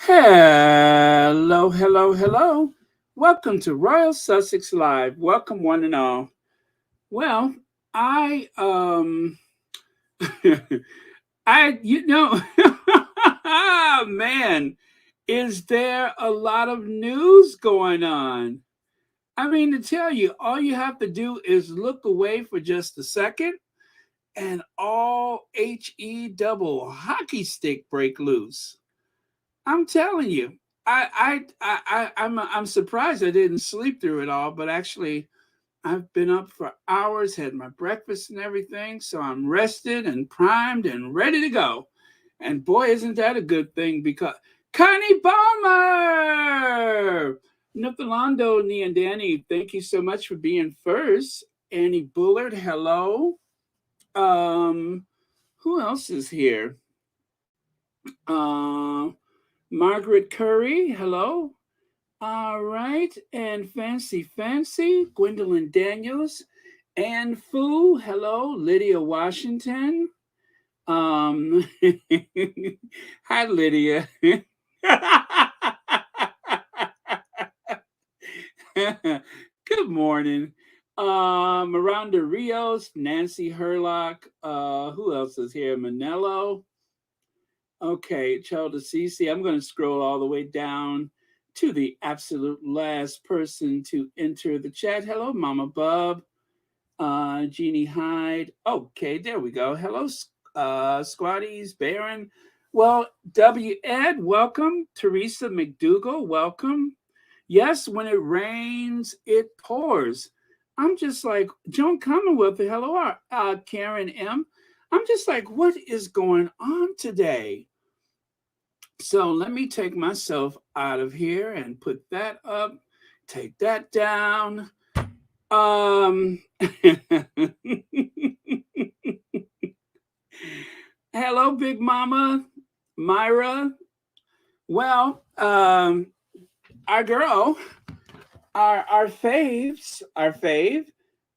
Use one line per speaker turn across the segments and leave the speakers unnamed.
Hello, hello, hello. Welcome to Royal Sussex Live. Welcome one and all. Well, I I man, is there a lot of news going on? I mean, to tell you, all you have to do is look away for just a second and all HE double hockey stick break loose. I'm telling you, I'm surprised I didn't sleep through it all, but actually I've been up for hours, had my breakfast and everything, so I'm rested and primed and ready to go. And boy, isn't that a good thing? Because Connie Balmer, Nuthalando, and Danny, thank you so much for being first. Annie Bullard, hello. Who else is here? Margaret Curry, hello. All right. And Fancy, Gwendolyn Daniels. Ann Fu, hello. Lydia Washington. Hi, Lydia. Good morning. Miranda Rios, Nancy Herlock. Who else is here? Manello. Okay, Chelda Cece. I'm going to scroll all the way down to the absolute last person to enter the chat. Hello, Mama Bub. Jeannie Hyde. Okay, there we go. Hello, Squatties, Baron. Well, W. Ed, welcome. Teresa McDougall, welcome. Yes, when it rains, it pours. I'm just like, Joan Commonwealth, hello, Karen M. I'm just like, what is going on today? So let me take myself out of here and put that up, take that down. Hello, Big Mama, Myra. Well, our girl, our fave,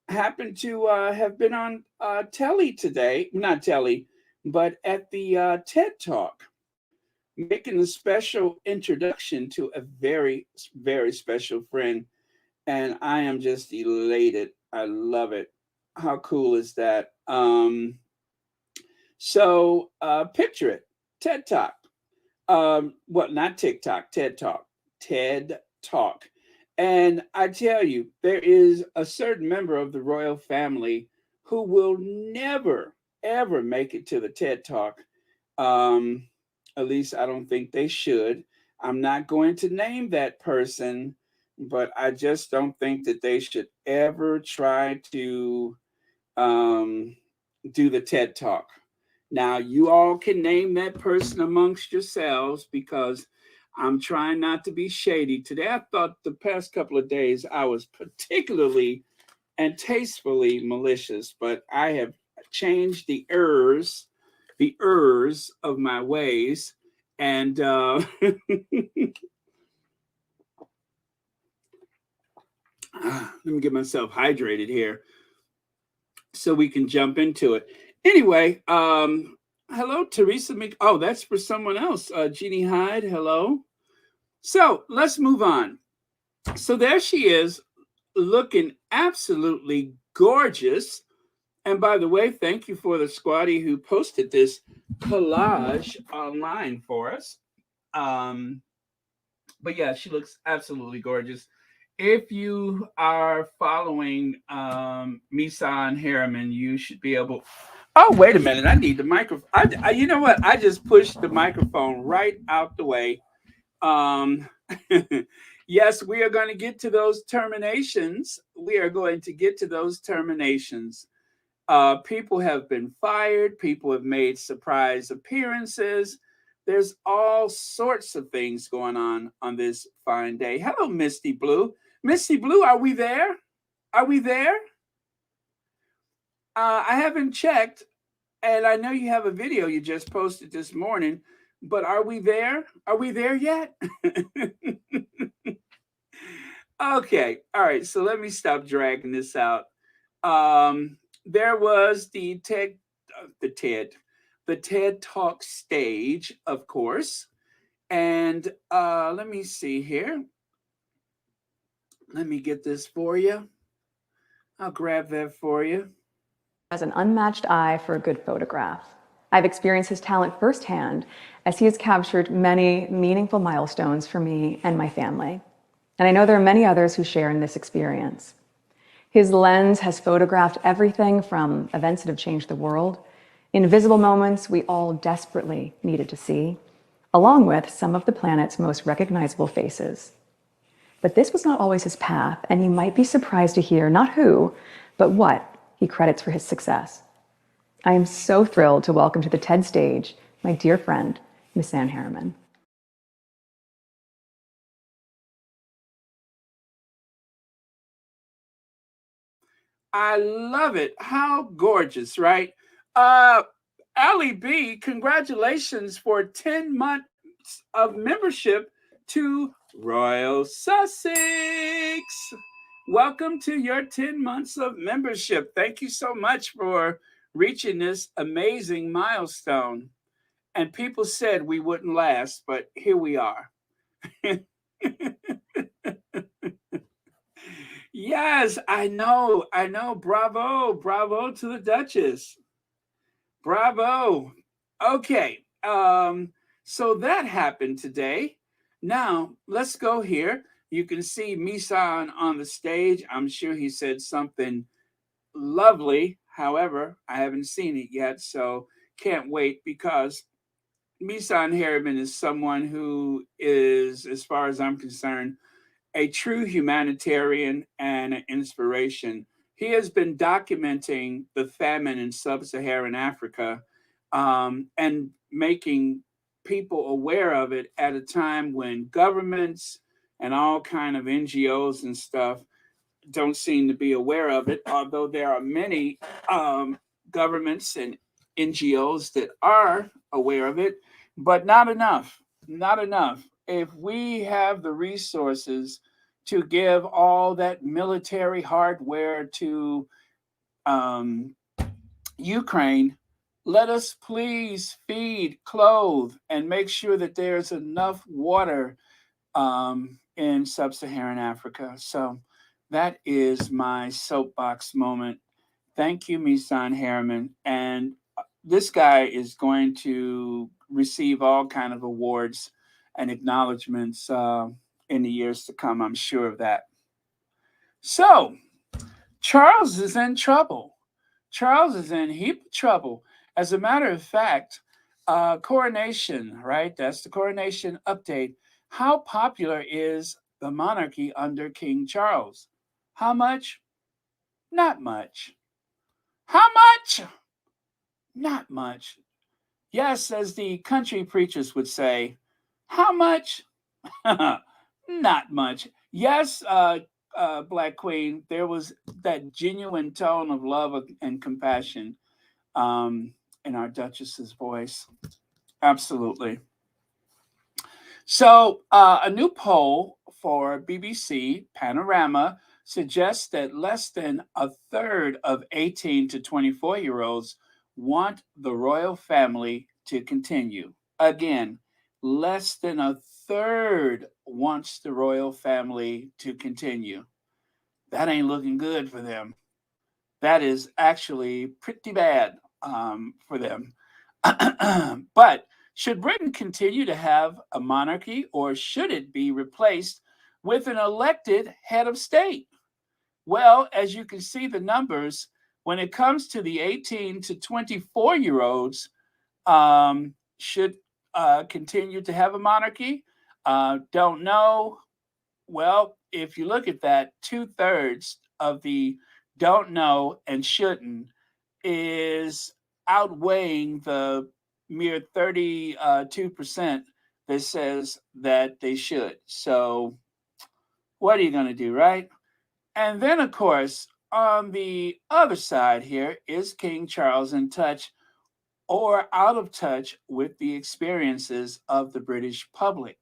happened to have been on telly today. Not telly, but at the TED Talk, making a special introduction to a very, very special friend. And I am just elated. I love it. How cool is that? So picture it, TED Talk. Not TikTok, TED Talk. TED Talk. And I tell you, there is a certain member of the royal family who will never, ever make it to the TED Talk. At least I don't think they should. I'm not going to name that person, but I just don't think that they should ever try to do the TED Talk. Now, you all can name that person amongst yourselves because I'm trying not to be shady. Today, I thought the past couple of days I was particularly and tastefully malicious, but I have changed the errs of my ways. And let me get myself hydrated here so we can jump into it. Anyway, hello, Teresa. Oh, that's for someone else. Jeannie Hyde, hello. So let's move on. So there she is, looking absolutely gorgeous. And by the way, thank you for the squatty who posted this collage online for us. But yeah, she looks absolutely gorgeous. If you are following Misan Harriman, you should be able. Oh, wait a minute! I need the microphone. You know what? I just pushed the microphone right out the way. Yes, we are going to get to those terminations. We are going to get to those terminations. People have been fired. People have made surprise appearances. There's all sorts of things going on this fine day. Hello, Misty Blue. Misty Blue, are we there? Are we there? I haven't checked, and I know you have a video you just posted this morning, but are we there? Are we there yet? Okay, all right. So let me stop dragging this out. There was the TED, the TED Talk stage, of course, and let me see here. Let me get this for you. I'll grab that for you.
Has an unmatched eye for a good photograph. I've experienced his talent firsthand as he has captured many meaningful milestones for me and my family. And I know there are many others who share in this experience. His lens has photographed everything from events that have changed the world, invisible moments we all desperately needed to see, along with some of the planet's most recognizable faces. But this was not always his path, and you might be surprised to hear not who, but what he credits for his success. I am so thrilled to welcome to the TED stage my dear friend, Miss Ann Harriman.
I love it. How gorgeous, right? Ali B, congratulations for 10 months of membership to Royal Sussex. Welcome to your 10 months of membership. Thank you so much for reaching this amazing milestone. And people said we wouldn't last, but here we are. Yes, I know. I know. Bravo. Bravo to the Duchess. Bravo. Okay. So that happened today. Now, let's go here. You can see Misan on the stage. I'm sure he said something lovely. However, I haven't seen it yet, so can't wait because Misan Harriman is someone who is, as far as I'm concerned, a true humanitarian and an inspiration. He has been documenting the famine in sub-Saharan Africa and making people aware of it at a time when governments and all kind of NGOs and stuff don't seem to be aware of it. Although there are many governments and NGOs that are aware of it, but not enough. Not enough. If we have the resources to give all that military hardware to um, Ukraine, let us please feed, clothe, and make sure that there's enough water in sub Saharan Africa. So that is my soapbox moment. Thank you, Misan Harriman. And this guy is going to receive all kind of awards and acknowledgments in the years to come. I'm sure of that. So Charles is in trouble. Charles is in heap of trouble. As a matter of fact, Coronation, right? That's the Coronation update. How popular is the monarchy under King Charles? How much? Not much. How much? Not much. Yes, as the country preachers would say, how much? Not much. Yes, Black Queen, there was that genuine tone of love and compassion in our Duchess's voice. Absolutely. So, a new poll for BBC Panorama suggests that less than a third of 18 to 24-year-olds want the royal family to continue. Again, less than a third wants the royal family to continue. That ain't looking good for them. That is actually pretty bad for them. But should Britain continue to have a monarchy or should it be replaced with an elected head of state? Well, as you can see the numbers, when it comes to the 18 to 24-year-olds, should continue to have a monarchy. Don't know. Well, if you look at that, 2/3 of the don't know and shouldn't is outweighing the mere 32% that says that they should. So, what are you going to do, right? And then, of course, on the other side here is King Charles in touch or out of touch with the experiences of the British public.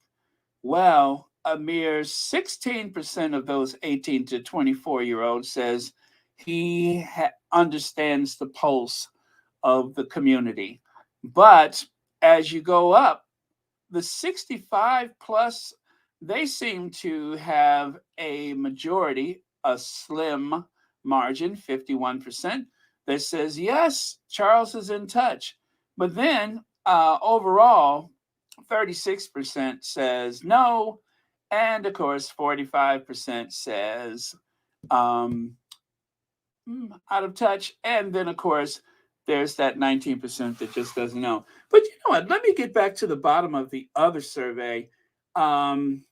Well, a mere 16% of those 18 to 24-year-olds says he understands the pulse of the community. But as you go up, the 65 plus, they seem to have a majority, a slim margin, 51%, that says, yes, Charles is in touch. But then overall, 36% says no. And of course, 45% says um, out of touch. And then, of course, there's that 19% that just doesn't know. But you know what? Let me get back to the bottom of the other survey. Um,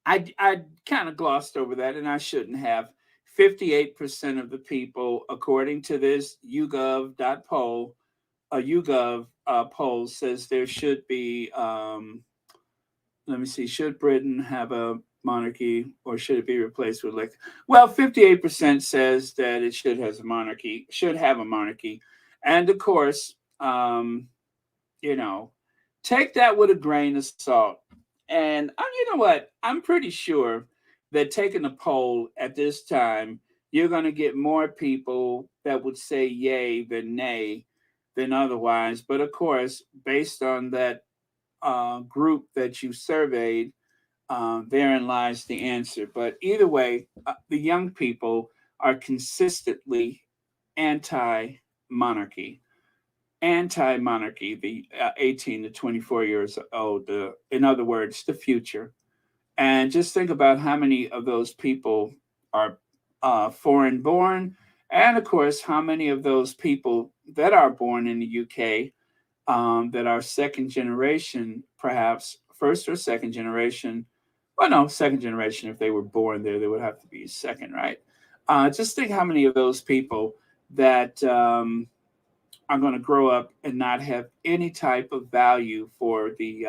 I kind of glossed over that, and I shouldn't have. 58% of the people, according to this YouGov YouGov poll, says there should be. Let me see. Should Britain have a monarchy, or should it be replaced with like? Well, 58% says that it should has a monarchy. Should have a monarchy, and of course, you know, take that with a grain of salt. And you know what? I'm pretty sure that taking a poll at this time, you're going to get more people that would say yay than nay than otherwise. But of course, based on that group that you surveyed, therein lies the answer. But either way, the young people are consistently anti monarchy. Anti monarchy, the 18 to 24 years old, in other words, the future. And just think about how many of those people are foreign born. And of course, how many of those people that are born in the UK that are second generation, perhaps first or second generation. Well, no, second generation. If they were born there, they would have to be second, right? Just think how many of those people that are going to grow up and not have any type of value for the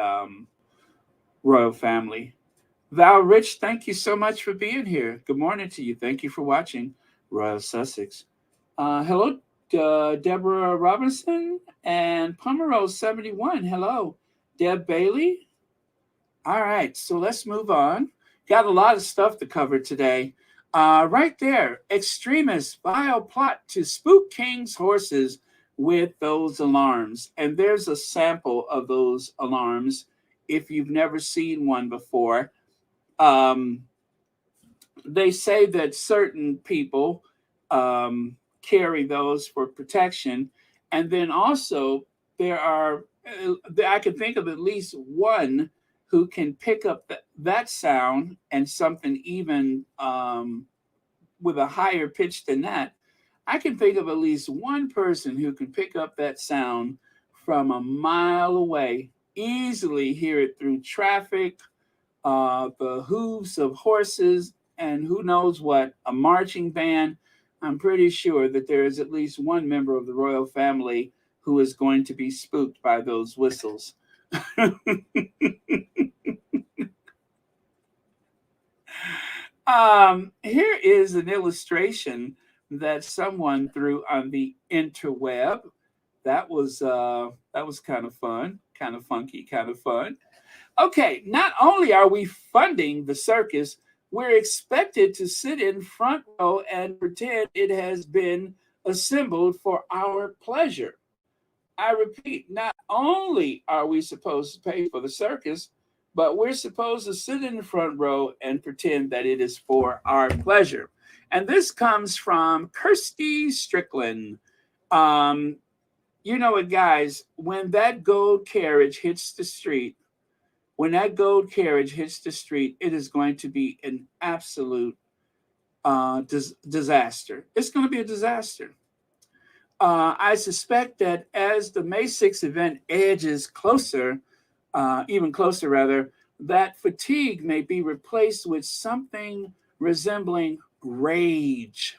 royal family. Val Rich, thank you so much for being here. Good morning to you. Thank you for watching Royal Sussex. Hello, Deborah Robinson and Pomerose 71. Hello, Deb Bailey. All right, so let's move on. Got a lot of stuff to cover today. Right there, extremists vile plot to spook king's horses with those alarms. And there's a sample of those alarms if you've never seen one before. Um, they say that certain people carry those for protection. And then also, there are, I can think of at least one who can pick up that sound and something even with a higher pitch than that. I can think of at least one person who can pick up that sound from a mile away, easily hear it through traffic, the hooves of horses, and who knows what, a marching band. I'm pretty sure that there is at least one member of the royal family who is going to be spooked by those whistles. Here is an illustration that someone threw on the interweb. That was kind of fun, kind of funky, kind of fun. Okay, not only are we funding the circus, we're expected to sit in front row and pretend it has been assembled for our pleasure. I repeat, not only are we supposed to pay for the circus, but we're supposed to sit in the front row and pretend that it is for our pleasure. And this comes from Kirsty Strickland. Um, you know what, guys, when that gold carriage hits the street, when that gold carriage hits the street, it is going to be an absolute disaster. It's going to be a disaster. I suspect that as the May 6th event edges closer, even closer rather, that fatigue may be replaced with something resembling rage.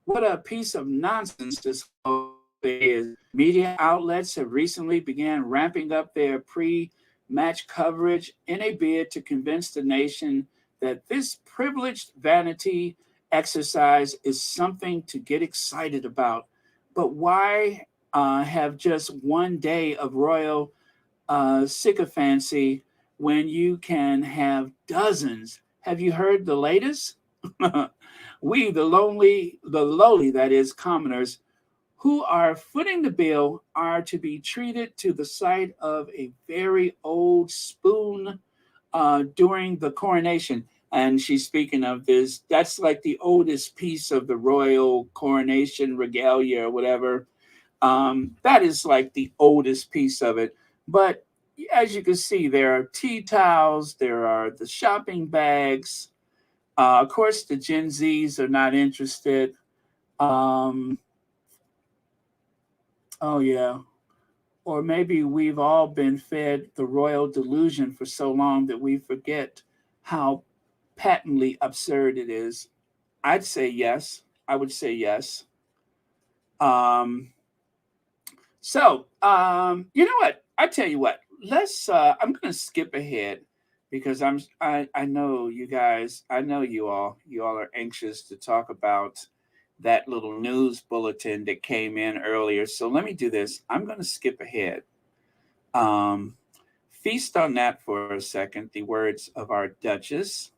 What a piece of nonsense this whole thing is. Media outlets have recently began ramping up their pre-match coverage in a bid to convince the nation that this privileged vanity exercise is something to get excited about. But why have just one day of royal sycophancy when you can have dozens? Have you heard the latest? We, the lowly, that is, commoners, who are footing the bill, are to be treated to the sight of a very old spoon during the coronation. And she's speaking of this. That's like the oldest piece of the royal coronation regalia or whatever. That is like the oldest piece of it. But as you can see, there are tea towels, there are the shopping bags. Of course, the Gen Zs are not interested. Um, oh, yeah. Or maybe we've all been fed the royal delusion for so long that we forget how patently absurd it is. I'd say yes. I would say yes. Um, you know what? I tell you what. Let's. I'm going to skip ahead because I know you guys. I know you all. You all are anxious to talk about that little news bulletin that came in earlier. So let me do this. I'm going to skip ahead. Um, Feast on that for a second. The words of our Duchess,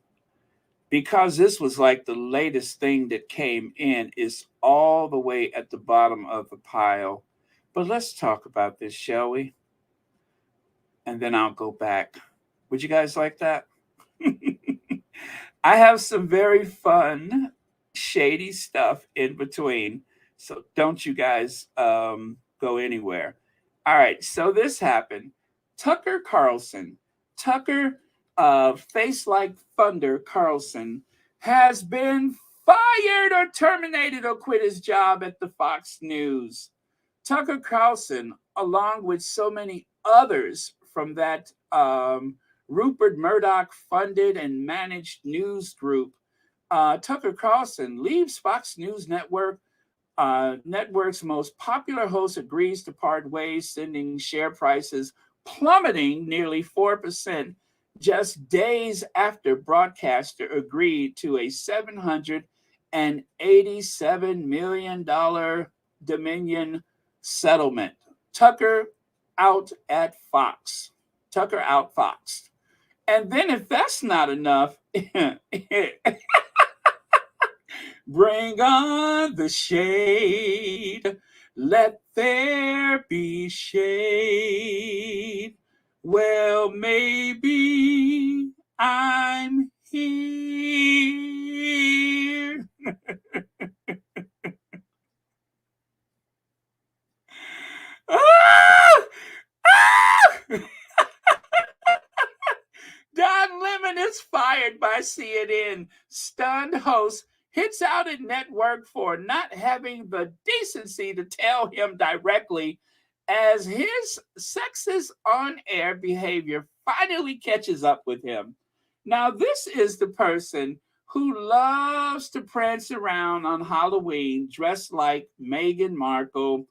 because this was like the latest thing that came in, is all the way at the bottom of the pile. But let's talk about this, shall we? And then I'll go back. Would you guys like that? I have some very fun, shady stuff in between. So don't you guys go anywhere. All right. So this happened. Tucker Carlson, Tucker, face like thunder Carlson, has been fired or terminated or quit his job at the Fox News. Tucker Carlson, along with so many others from that Rupert Murdoch funded and managed news group, Tucker Carlson leaves Fox News Network. Network's most popular host agrees to part ways, sending share prices plummeting nearly 4% just days after broadcaster agreed to a $787 million Dominion settlement. Tucker out at Fox. Tucker out Fox. And then, if that's not enough, bring on the shade. Let there be shade. Well, maybe I'm here. Ah! Ah! Don Lemon is fired by CNN. Stunned host hits out at network for not having the decency to tell him directly as his sexist on-air behavior finally catches up with him. Now, this is the person who loves to prance around on Halloween dressed like Meghan Markle,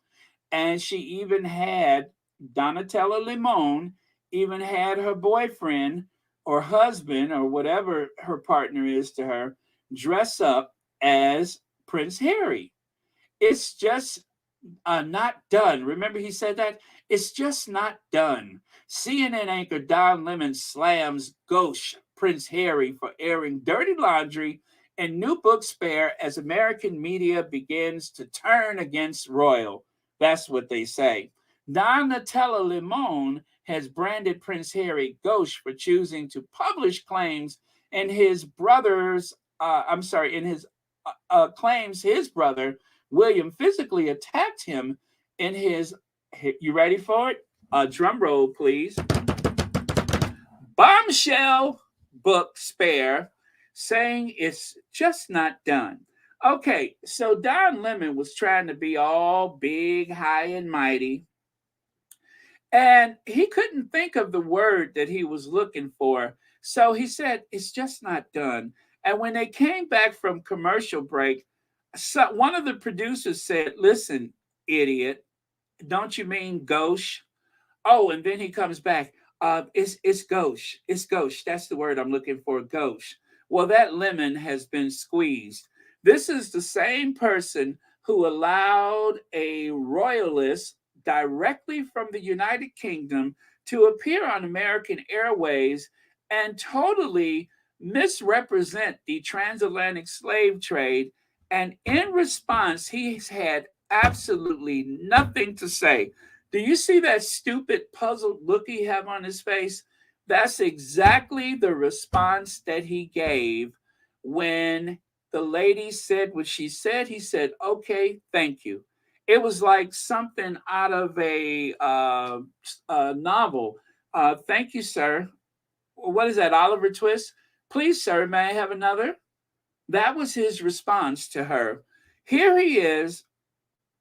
and she even had Donatella Limon, even had her boyfriend or husband or whatever her partner is to her dress up as Prince Harry. It's just not done. Remember, he said that? It's just not done. CNN anchor Don Lemon slams gauche Prince Harry for airing dirty laundry and new book spare as American media begins to turn against royal. That's what they say. Donatella Limon has branded Prince Harry gauche for choosing to publish claims in his brother's, in his claims his brother William physically attacked him in his, you ready for it? Drum roll, please. Bombshell book spare, saying it's just not done. Okay, so Don Lemon was trying to be all big, high, and mighty, And he couldn't think of the word that he was looking for. So he said, it's just not done. And when they came back from commercial break, one of the producers said, listen, idiot, don't you mean gauche? Oh, and then he comes back. It's gauche. It's gauche. That's the word I'm looking for. Gauche. Well, that lemon has been squeezed. This is the same person who allowed a royalist directly from the United Kingdom to appear on American Airways and totally misrepresent the transatlantic slave trade. And in response, he's had absolutely nothing to say. Do you see that stupid puzzled look he have on his face? That's exactly the response that he gave when the lady said what she said. He said, "Okay, thank you." It was like something out of a novel. Thank you, sir. What is that, Oliver Twist? Please, sir, may I have another? That was his response to her. Here he is,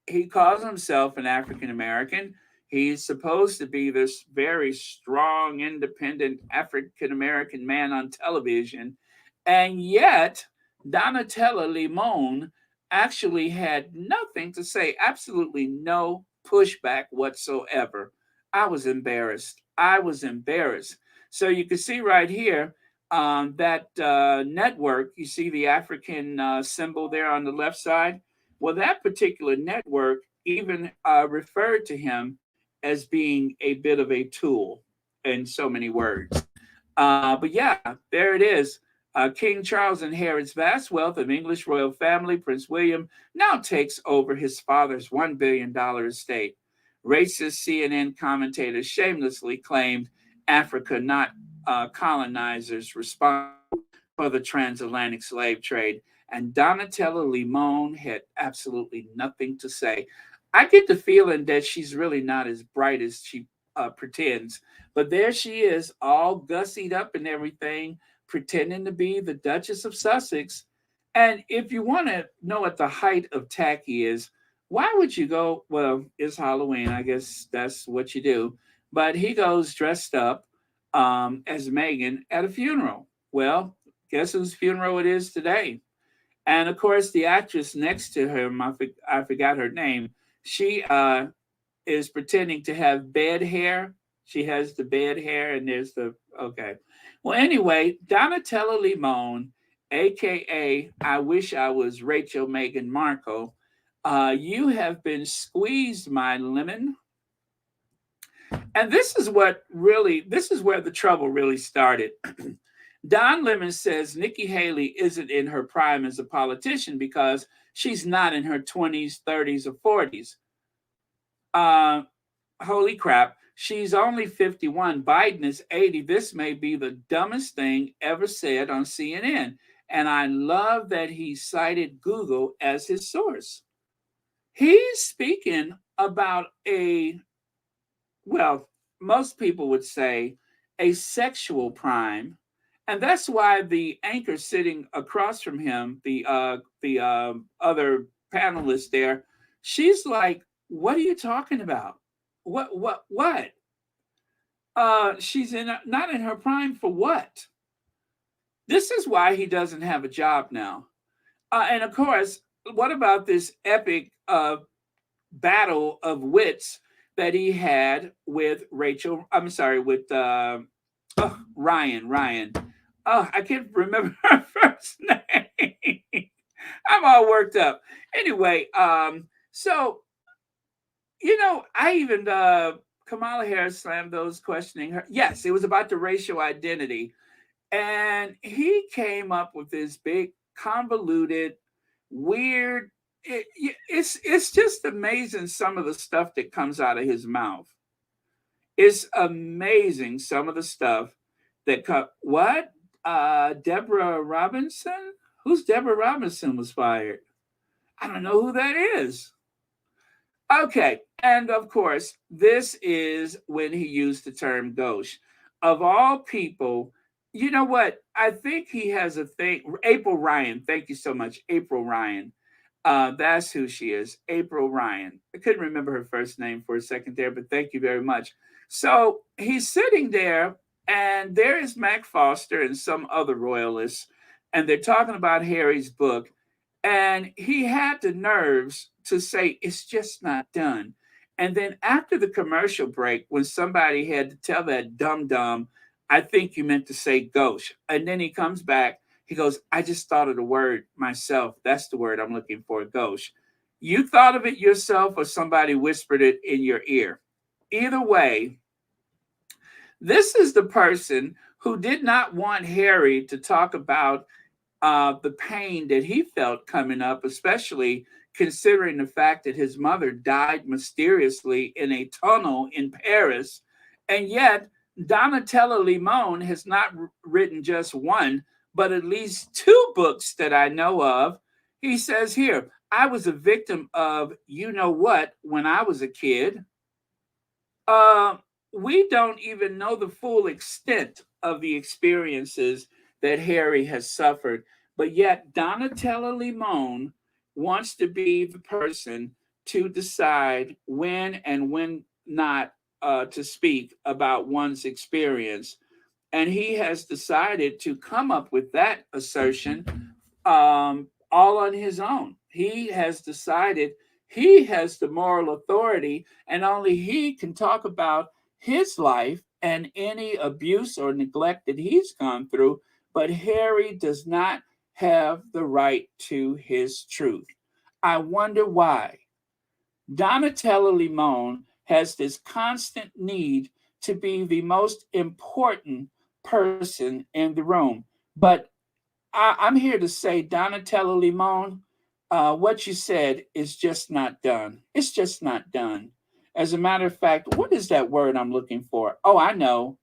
he calls himself an African American. He's supposed to be this very strong, independent African American man on television. And yet, Donatella Limon actually had nothing to say, absolutely no pushback whatsoever. I was embarrassed. I was embarrassed. So you can see right here that network, you see the African symbol there on the left side. Well, that particular network even referred to him as being a bit of a tool in so many words. But yeah, there it is. King Charles inherits vast wealth of English royal family. Prince William now takes over his father's $1 billion estate. Racist CNN commentators shamelessly claimed Africa, not colonizers, responsible for the transatlantic slave trade. And Donatella Limon had absolutely nothing to say. I get the feeling that she's really not as bright as she pretends. But there she is, all gussied up and everything, pretending to be the Duchess of Sussex. And if you want to know what the height of tacky is, why would you go? Well, it's Halloween. I guess that's what you do. But he goes dressed up as Meghan at a funeral. Well, guess whose funeral it is today? And of course, the actress next to him, I forgot her name, she is pretending to have bed hair. She has the bed hair, and there's the okay. Well, anyway, Donatella Limon, aka I wish I was Rachel Meghan Markle, you have been squeezed, my lemon. And this is where the trouble really started. Don Lemon says Nikki Haley isn't in her prime as a politician because she's not in her 20s, 30s, or 40s. Uh, Holy crap, she's only 51. Biden is 80. This may be the dumbest thing ever said on CNN. And I love that he cited Google as his source. He's speaking about well, most people would say a sexual prime. And that's why the anchor sitting across from him, the other panelist there, she's like, "What are you talking about? What? She's not in her prime for what?" This is why he doesn't have a job now. And of course, what about this epic battle of wits that he had with Rachel? I'm sorry, with Ryan. Ryan. Oh, I can't remember her first name. I'm all worked up. Anyway, so I even Kamala Harris slammed those questioning her. Yes, it was about the racial identity, and he came up with this big, convoluted, weird. It's just amazing some of the stuff that comes out of his mouth. It's amazing some of the stuff that what? Deborah Robinson? Who's Deborah Robinson was fired? I don't know who that is. Okay, and of course, this is when he used the term gauche. Of all people, you know what? I think he has a thing. April Ryan, thank you so much, April Ryan. That's who she is, April Ryan. I couldn't remember her first name for a second there, but thank you very much. So he's sitting there, and there is Mac Foster and some other royalists, and they're talking about Harry's book. And he had the nerves to say, it's just not done. And then after the commercial break, when somebody had to tell that dum dum, I think you meant to say gauche. And then he comes back, he goes, I just thought of the word myself. That's the word I'm looking for, gauche. You thought of it yourself, or somebody whispered it in your ear. Either way, this is the person who did not want Harry to talk about the pain that he felt coming up, especially considering the fact that his mother died mysteriously in a tunnel in Paris. And yet, Donatella Limon has not written just one, but at least two books that I know of. He says here, I was a victim of you know what when I was a kid. uh, we don't even know the full extent of the experiences that Harry has suffered. But yet, Donatella Limon wants to be the person to decide when and when not to speak about one's experience. And he has decided to come up with that assertion all on his own. He has decided he has the moral authority, and only he can talk about his life and any abuse or neglect that he's gone through. But Harry does not have the right to his truth. I wonder why. Donatella Limon has this constant need to be the most important person in the room. But I'm here to say, Donatella Limon, what you said is just not done. It's just not done. As a matter of fact, what is that word I'm looking for? Oh, I know.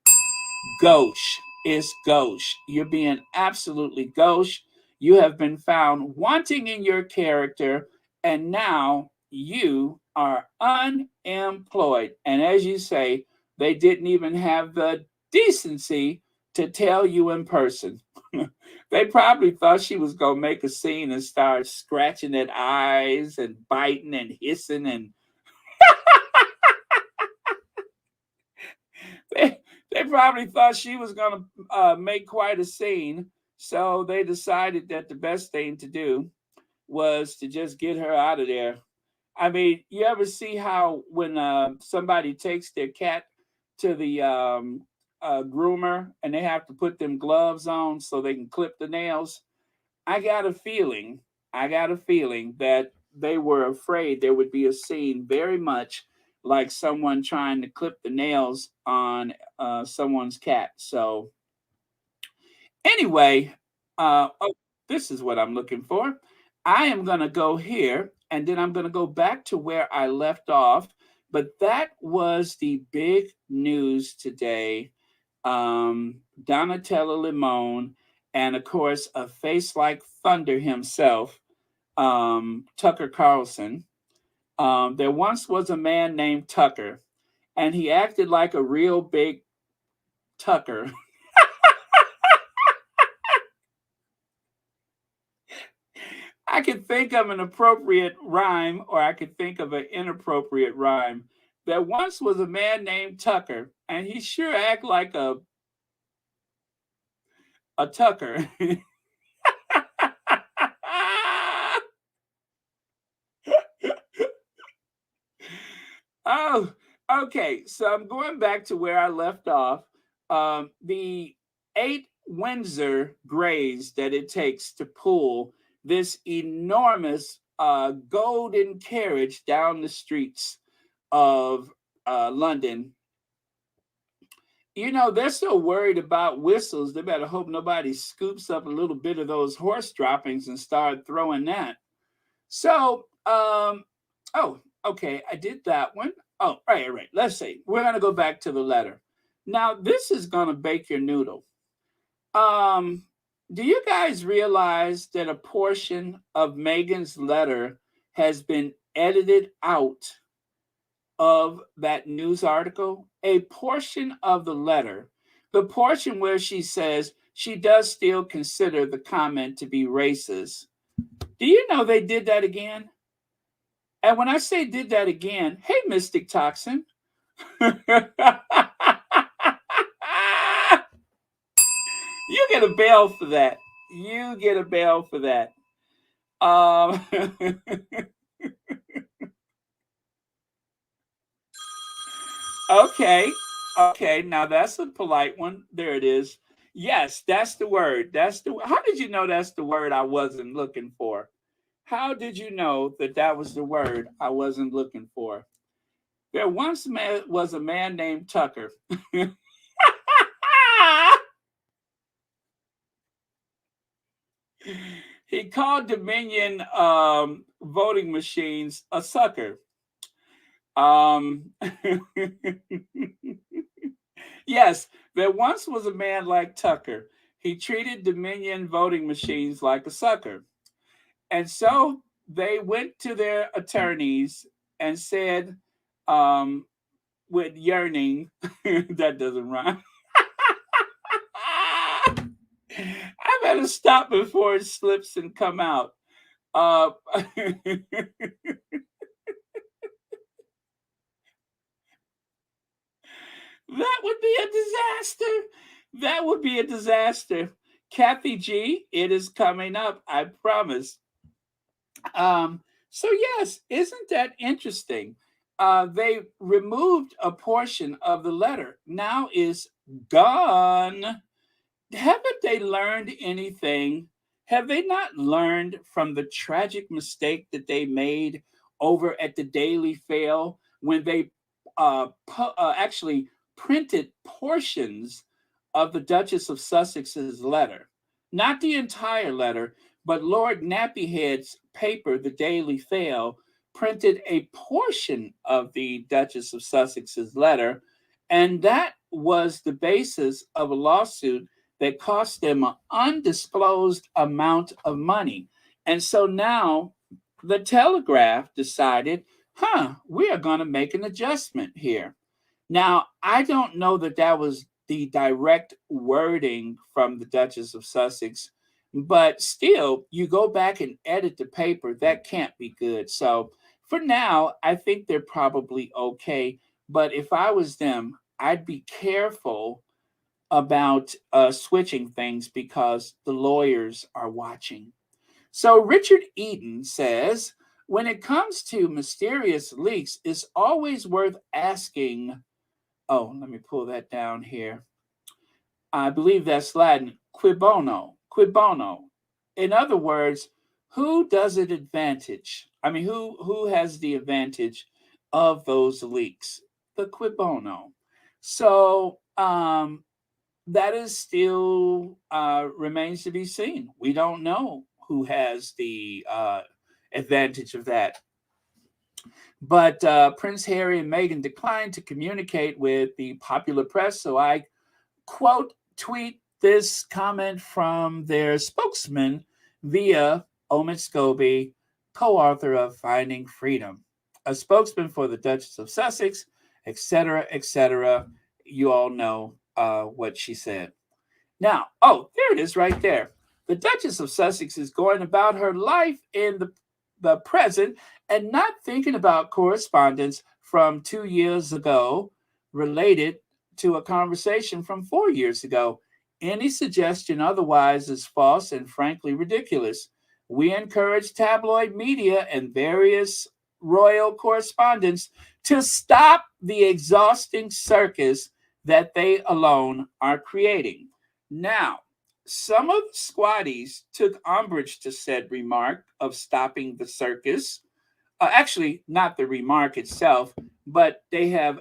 Gauche is gauche. You're being absolutely gauche. You have been found wanting in your character, and now you are unemployed. And as you say, they didn't even have the decency to tell you in person. They probably thought she was going to make a scene and start scratching at eyes and biting and hissing, and they, they probably thought she was going to make quite a scene. So they decided that the best thing to do was to just get her out of there. I mean, you ever see how when somebody takes their cat to the groomer and they have to put them gloves on so they can clip the nails? I got a feeling, I got a feeling that they were afraid there would be a scene very much like someone trying to clip the nails on someone's cat. So anyway, oh, this is what I'm looking for. I am going to go here, and then I'm going to go back to where I left off. But that was the big news today. Donatella Limon, and of course, a face like thunder himself, Tucker Carlson. There once was a man named Tucker, and he acted like a real big Tucker. I could think of an appropriate rhyme, or I could think of an inappropriate rhyme. There once was a man named Tucker, and he sure act like a Tucker. Oh, okay. So I'm going back to where I left off. The 8 Windsor grays that it takes to pull this enormous golden carriage down the streets of London. You know, they're so worried about whistles, they better hope nobody scoops up a little bit of those horse droppings and start throwing that. So, oh, okay, I did that one. Oh, all right. Let's see. We're gonna go back to the letter. Now, this is gonna bake your noodle. Um, do you guys realize that a portion of Meghan's letter has been edited out of that news article? A portion of the letter, the portion where she says she does still consider the comment to be racist, Do you know they did that again? And when I say did that again, hey, Mystic Toxin. You get a bell for that. You get a bell for that. Um, okay. Okay. Now that's a polite one. There it is. Yes, that's the word. That's the. How did you know that's the word I wasn't looking for? How did you know that that was the word I wasn't looking for? There once was a man named Tucker. He called Dominion voting machines a sucker. Um, yes, there once was a man like Tucker. He treated Dominion voting machines like a sucker. And so they went to their attorneys and said, um, with yearning, that doesn't rhyme. I better stop before it slips and come out. That would be a disaster. That would be a disaster. Kathy G, it is coming up, I promise. So yes, isn't that interesting? They removed a portion of the letter. Now is gone. Haven't they learned anything? Have they not learned from the tragic mistake that they made over at the Daily Fail when they actually printed portions of the Duchess of Sussex's letter? Not the entire letter, but Lord Nappyhead's paper, the Daily Fail, printed a portion of the Duchess of Sussex's letter, and that was the basis of a lawsuit that cost them an undisclosed amount of money. And so now the Telegraph decided, we are going to make an adjustment here. Now, I don't know that that was the direct wording from the Duchess of Sussex, but still, you go back and edit the paper, that can't be good. So for now, I think they're probably okay. But if I was them, I'd be careful about switching things because the lawyers are watching. So Richard Eaton says, when it comes to mysterious leaks, it's always worth asking. Oh, let me pull that down here. I believe that's Latin, qui bono, qui bono. In other words, who does it advantage? I mean, who has the advantage of those leaks? The qui bono. So that is still remains to be seen. We don't know who has the advantage of that. But Prince Harry and Meghan declined to communicate with the popular press. So I quote tweet this comment from their spokesman via Omid Scobie, co-author of Finding Freedom, a spokesman for the Duchess of Sussex, etc., etc. You all know what she said. Now, oh, there it is right there. The Duchess of Sussex is going about her life in the present and not thinking about correspondence from 2 years ago related to a conversation from 4 years ago. Any suggestion otherwise is false and frankly ridiculous. We encourage tabloid media and various royal correspondents to stop the exhausting circus that they alone are creating. Now, some of the squatties took umbrage to said remark of stopping the circus. Actually, not the remark itself, but they have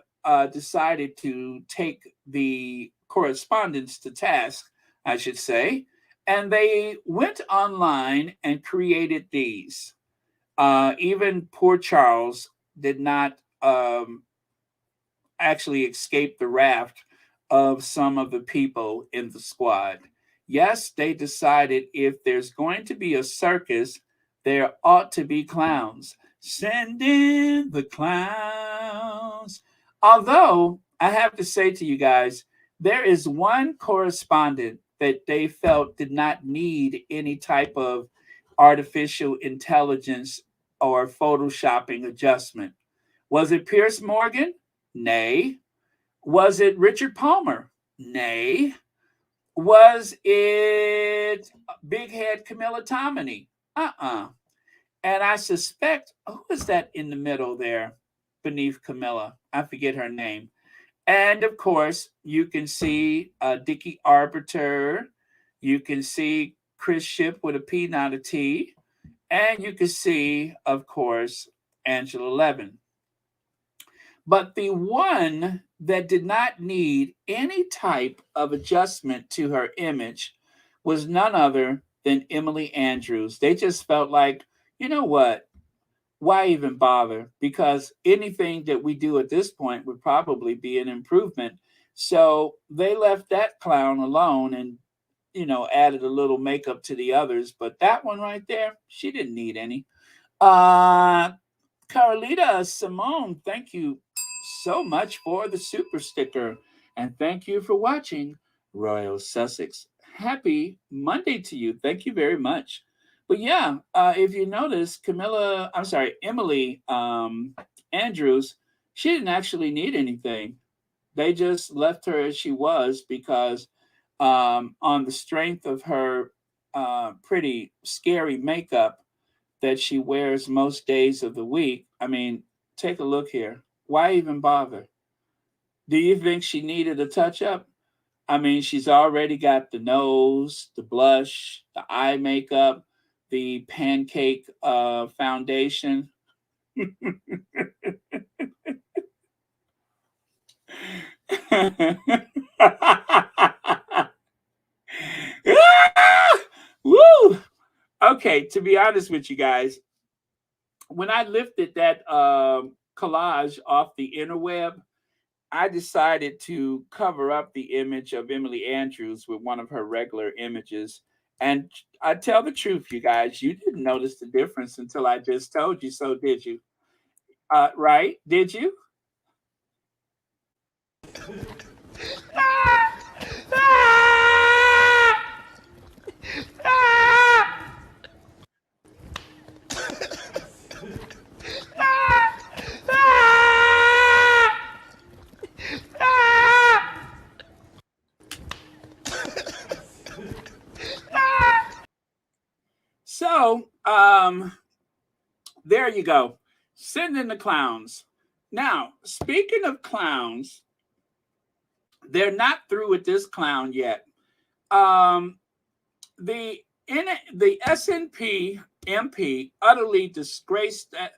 decided to take the correspondence to task, I should say, and they went online and created these. Even poor Charles did not actually escape the raft of some of the people in the squad. Yes, they decided if there's going to be a circus, there ought to be clowns. Send in the clowns. Although, I have to say to you guys, there is one correspondent that they felt did not need any type of artificial intelligence or photoshopping adjustment? Was it Pierce Morgan? Nay. Was it Richard Palmer? Nay. Was it Big Head Camilla Tominey? Uh-uh. And I suspect, who is that in the middle there beneath Camilla? I forget her name. And of course, you can see Dickie Arbiter. You can see Chris Ship with a P, not a T. And you can see, of course, Angela Levin. But the one that did not need any type of adjustment to her image was none other than Emily Andrews. They just felt like, you know what? Why even bother? Because anything that we do at this point would probably be an improvement. So they left that clown alone and, added a little makeup to the others. But that one right there, she didn't need any. Carlita Simone, thank you so much for the super sticker. And thank you for watching Royal Sussex. Happy Monday to you. Thank you very much. But yeah, if you notice, Emily Andrews, she didn't actually need anything. They just left her as she was because on the strength of her pretty scary makeup that she wears most days of the week. I mean, take a look here. Why even bother? Do you think she needed a touch up? I mean, she's already got the nose, the blush, the eye makeup, the pancake foundation. Woo! Okay, to be honest with you guys, when I lifted that collage off the interweb, I decided to cover up the image of Emily Andrews with one of her regular images. And I tell the truth, you guys, you didn't notice the difference until I just told you so, did you? Right? Did you? So, there you go. Send in the clowns. Now, speaking of clowns, they're not through with this clown yet. Um, the SNP MP utterly disgraced that.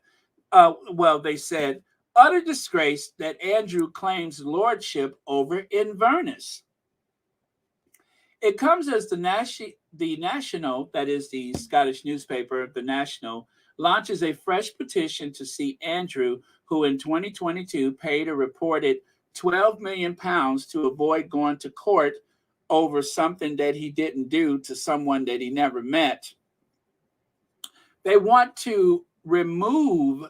They said utter disgrace that Andrew claims lordship over Inverness. It comes as the National, that is the Scottish newspaper, the National, launches a fresh petition to see Andrew, who in 2022 paid a reported £12 million to avoid going to court over something that he didn't do to someone that he never met. They want to remove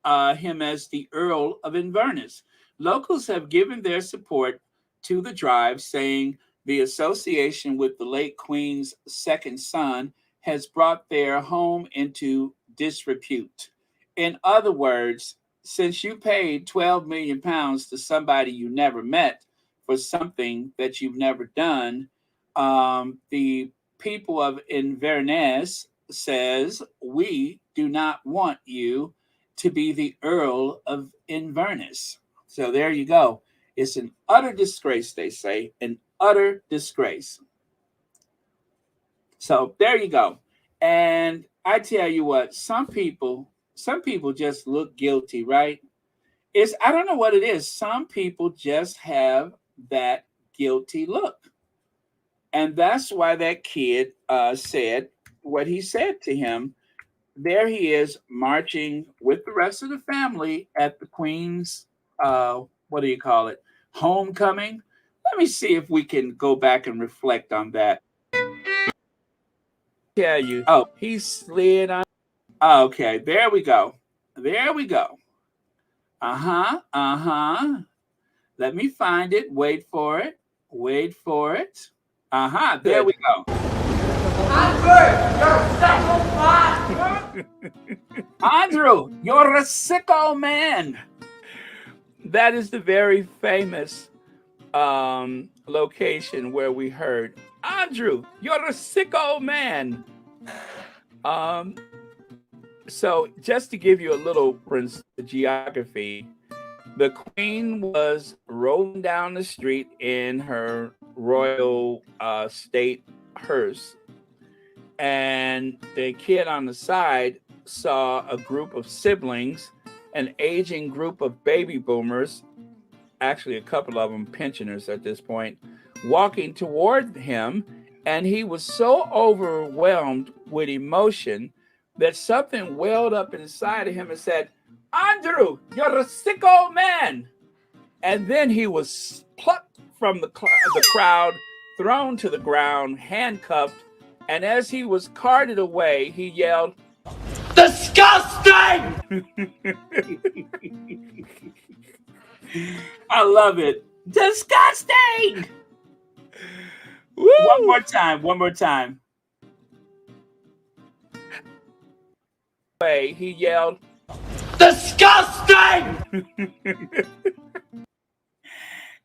him as the Earl of Inverness. Locals have given their support to the drive, saying the association with the late Queen's second son has brought their home into disrepute. In other words, since you paid £12 million to somebody you never met for something that you've never done, the people of Inverness says, we do not want you to be the Earl of Inverness. So there you go. It's an utter disgrace, they say, an utter disgrace. So there you go. And I tell you what, some people just look guilty, right? I don't know what it is. Some people just have that guilty look. And that's why that kid said what he said to him. There he is marching with the rest of the family at the Queen's, what do you call it? Homecoming. Let me see if we can go back and reflect on that. Tell you, he slid on. Okay, there we go. There we go. Let me find it. Wait for it. There we go. Andrew, you're a sicko man. That is the very famous location where we heard, Andrew, you're a sicko man. So just to give you a little geography, the queen was rolling down the street in her royal state hearse, and the kid on the side saw a group of siblings, an aging group of baby boomers, actually a couple of them pensioners at this point, walking toward him, and he was so overwhelmed with emotion that something welled up inside of him and said, Andrew, you're a sick old man. And then he was plucked from the crowd, thrown to the ground, handcuffed, and as he was carted away, he yelled, disgusting! I love it. Disgusting! Woo! One more time. He yelled, disgusting!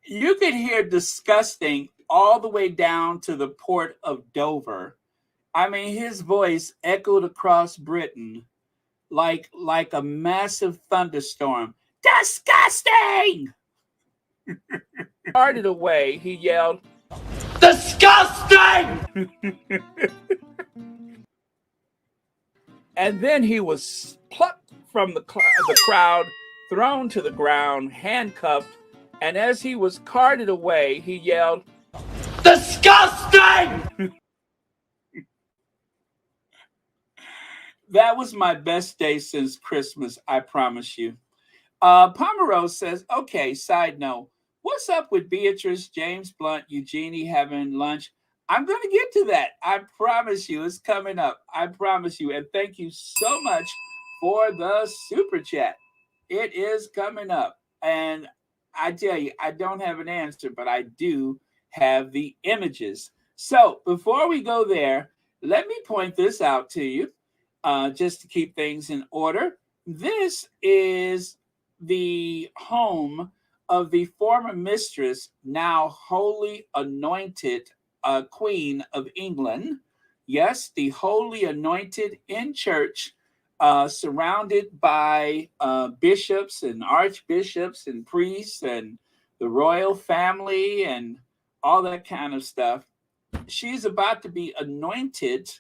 You could hear disgusting all the way down to the port of Dover. I mean, his voice echoed across Britain like a massive thunderstorm. Disgusting! Carted away, he yelled, disgusting! And then he was plucked from the crowd, thrown to the ground, handcuffed, and as he was carted away, he yelled, disgusting! That was my best day since Christmas, I promise you. Pomerose says, okay, side note, what's up with Beatrice, James Blunt, Eugenie having lunch? I'm going to get to that. I promise you, it's coming up. I promise you. And thank you so much for the super chat. It is coming up. And I tell you, I don't have an answer, but I do have the images. So before we go there, let me point this out to you, just to keep things in order. This is the home of the former mistress, now wholly anointed Queen of England. Yes, the wholly anointed in church, surrounded by bishops and archbishops and priests and the royal family and all that kind of stuff. She's about to be anointed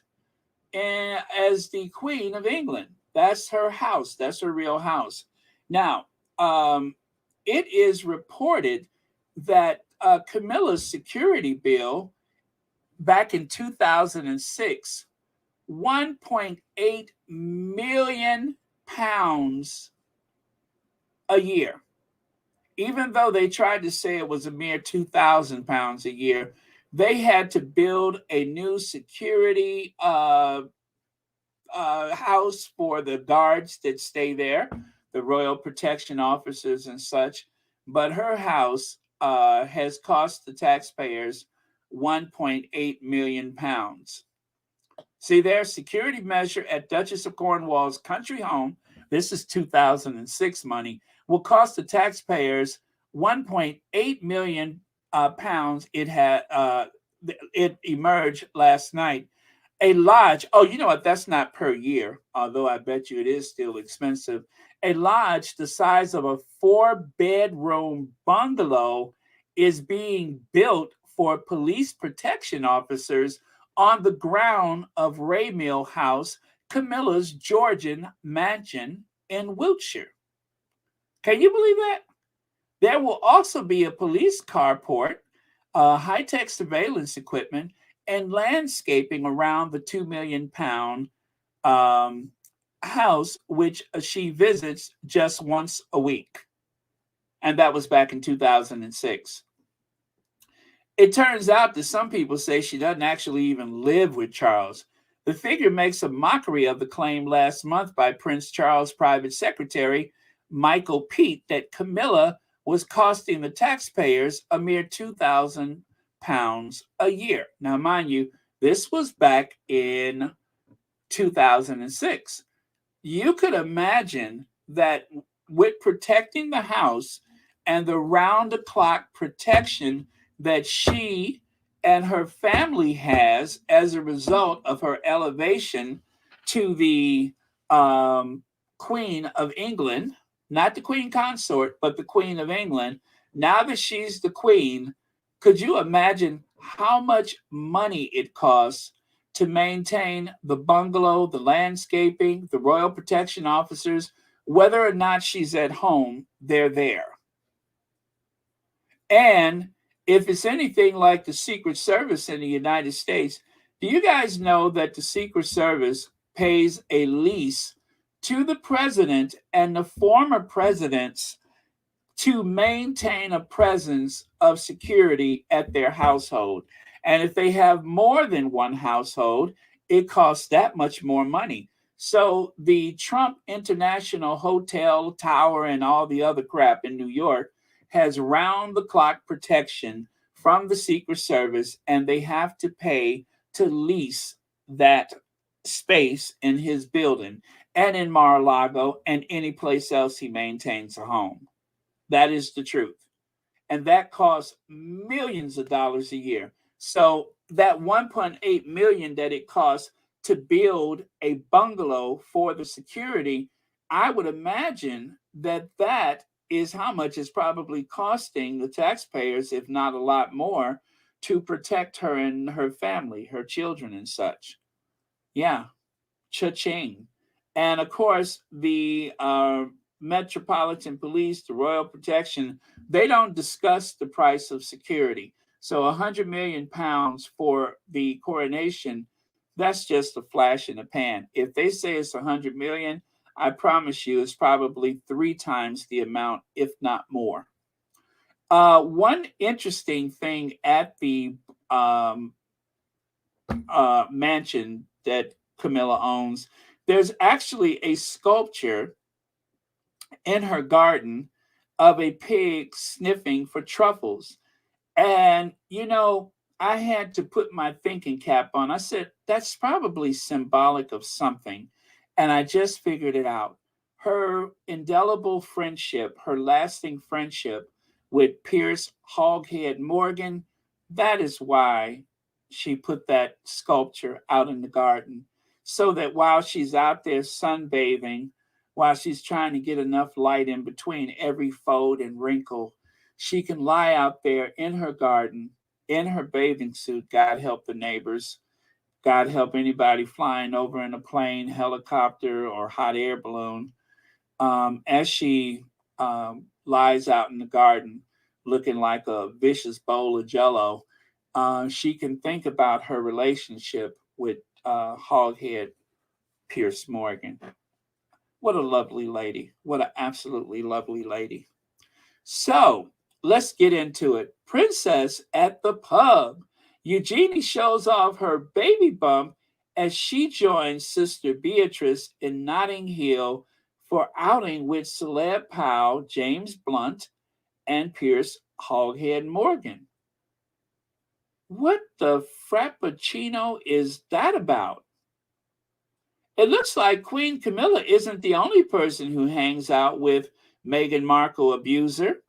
as the Queen of England. That's her house. That's her real house. Now, it is reported that Camilla's security bill back in 2006, 1.8 million pounds a year. Even though they tried to say it was a mere 2,000 pounds a year, they had to build a new security house for the guards that stay there, the royal protection officers and such. But her house has cost the taxpayers 1.8 million pounds. See, their security measure at Duchess of Cornwall's country home, this is 2006 money, will cost the taxpayers 1.8 million pounds. It emerged last night. A lodge, oh, you know what? That's not per year, although I bet you it is still expensive. A lodge the size of a 4-bedroom bungalow is being built for police protection officers on the ground of Raymill House, Camilla's Georgian mansion in Wiltshire. Can you believe that? There will also be a police carport, high-tech surveillance equipment, and landscaping around the 2 million pound house, which she visits just once a week. And that was back in 2006. It turns out that some people say she doesn't actually even live with Charles. The figure makes a mockery of the claim last month by Prince Charles' private secretary, Michael Peet, that Camilla was costing the taxpayers a mere 2,000 pounds a year. Now, mind you, This was back in 2006. You could imagine that with protecting the house and the round the clock protection that she and her family has as a result of her elevation to the um, Queen of England, not the Queen Consort, but the Queen of England. Now that she's the Queen, could you imagine how much money it costs to maintain the bungalow, the landscaping, the royal protection officers, whether or not she's at home, they're there. And if it's anything like the Secret Service in the United States, do you guys know that the Secret Service pays a lease to the president and the former presidents to maintain a presence of security at their household? And if they have more than one household, it costs that much more money. So the Trump International Hotel Tower and all the other crap in New York has round the clock protection from the Secret Service, and they have to pay to lease that space in his building and in Mar-a-Lago and any place else he maintains a home. That is the truth. And that costs millions of dollars a year. So that 1.8 million that it costs to build a bungalow for the security, I would imagine that that is how much it's probably costing the taxpayers, if not a lot more, to protect her and her family, her children and such. Yeah, cha-ching. And of course, the Metropolitan Police, the Royal Protection, they don't discuss the price of security. So 100 million pounds for the coronation, that's just a flash in the pan. If they say it's 100 million, I promise you it's probably three times the amount, if not more. One interesting thing at the um, mansion that Camilla owns, there's actually a sculpture in her garden of a pig sniffing for truffles. And, I had to put my thinking cap on. I said, that's probably symbolic of something. And I just figured it out. Her indelible friendship, her lasting friendship with Pierce Hoghead Morgan, that is why she put that sculpture out in the garden. So that while she's out there sunbathing, while she's trying to get enough light in between every fold and wrinkle, she can lie out there in her garden in her bathing suit. God help the neighbors. God help anybody flying over in a plane, helicopter, or hot air balloon. As she lies out in the garden looking like a vicious bowl of jello, she can think about her relationship with Hoghead Pierce Morgan. What a lovely lady. What an absolutely lovely lady. So let's get into it. Princess at the pub. Eugenie shows off her baby bump as she joins Sister Beatrice in Notting Hill for outing with celeb pal James Blunt and Pierce Hoghead Morgan. What the frappuccino is that about? It looks like Queen Camilla isn't the only person who hangs out with Meghan Markle abuser.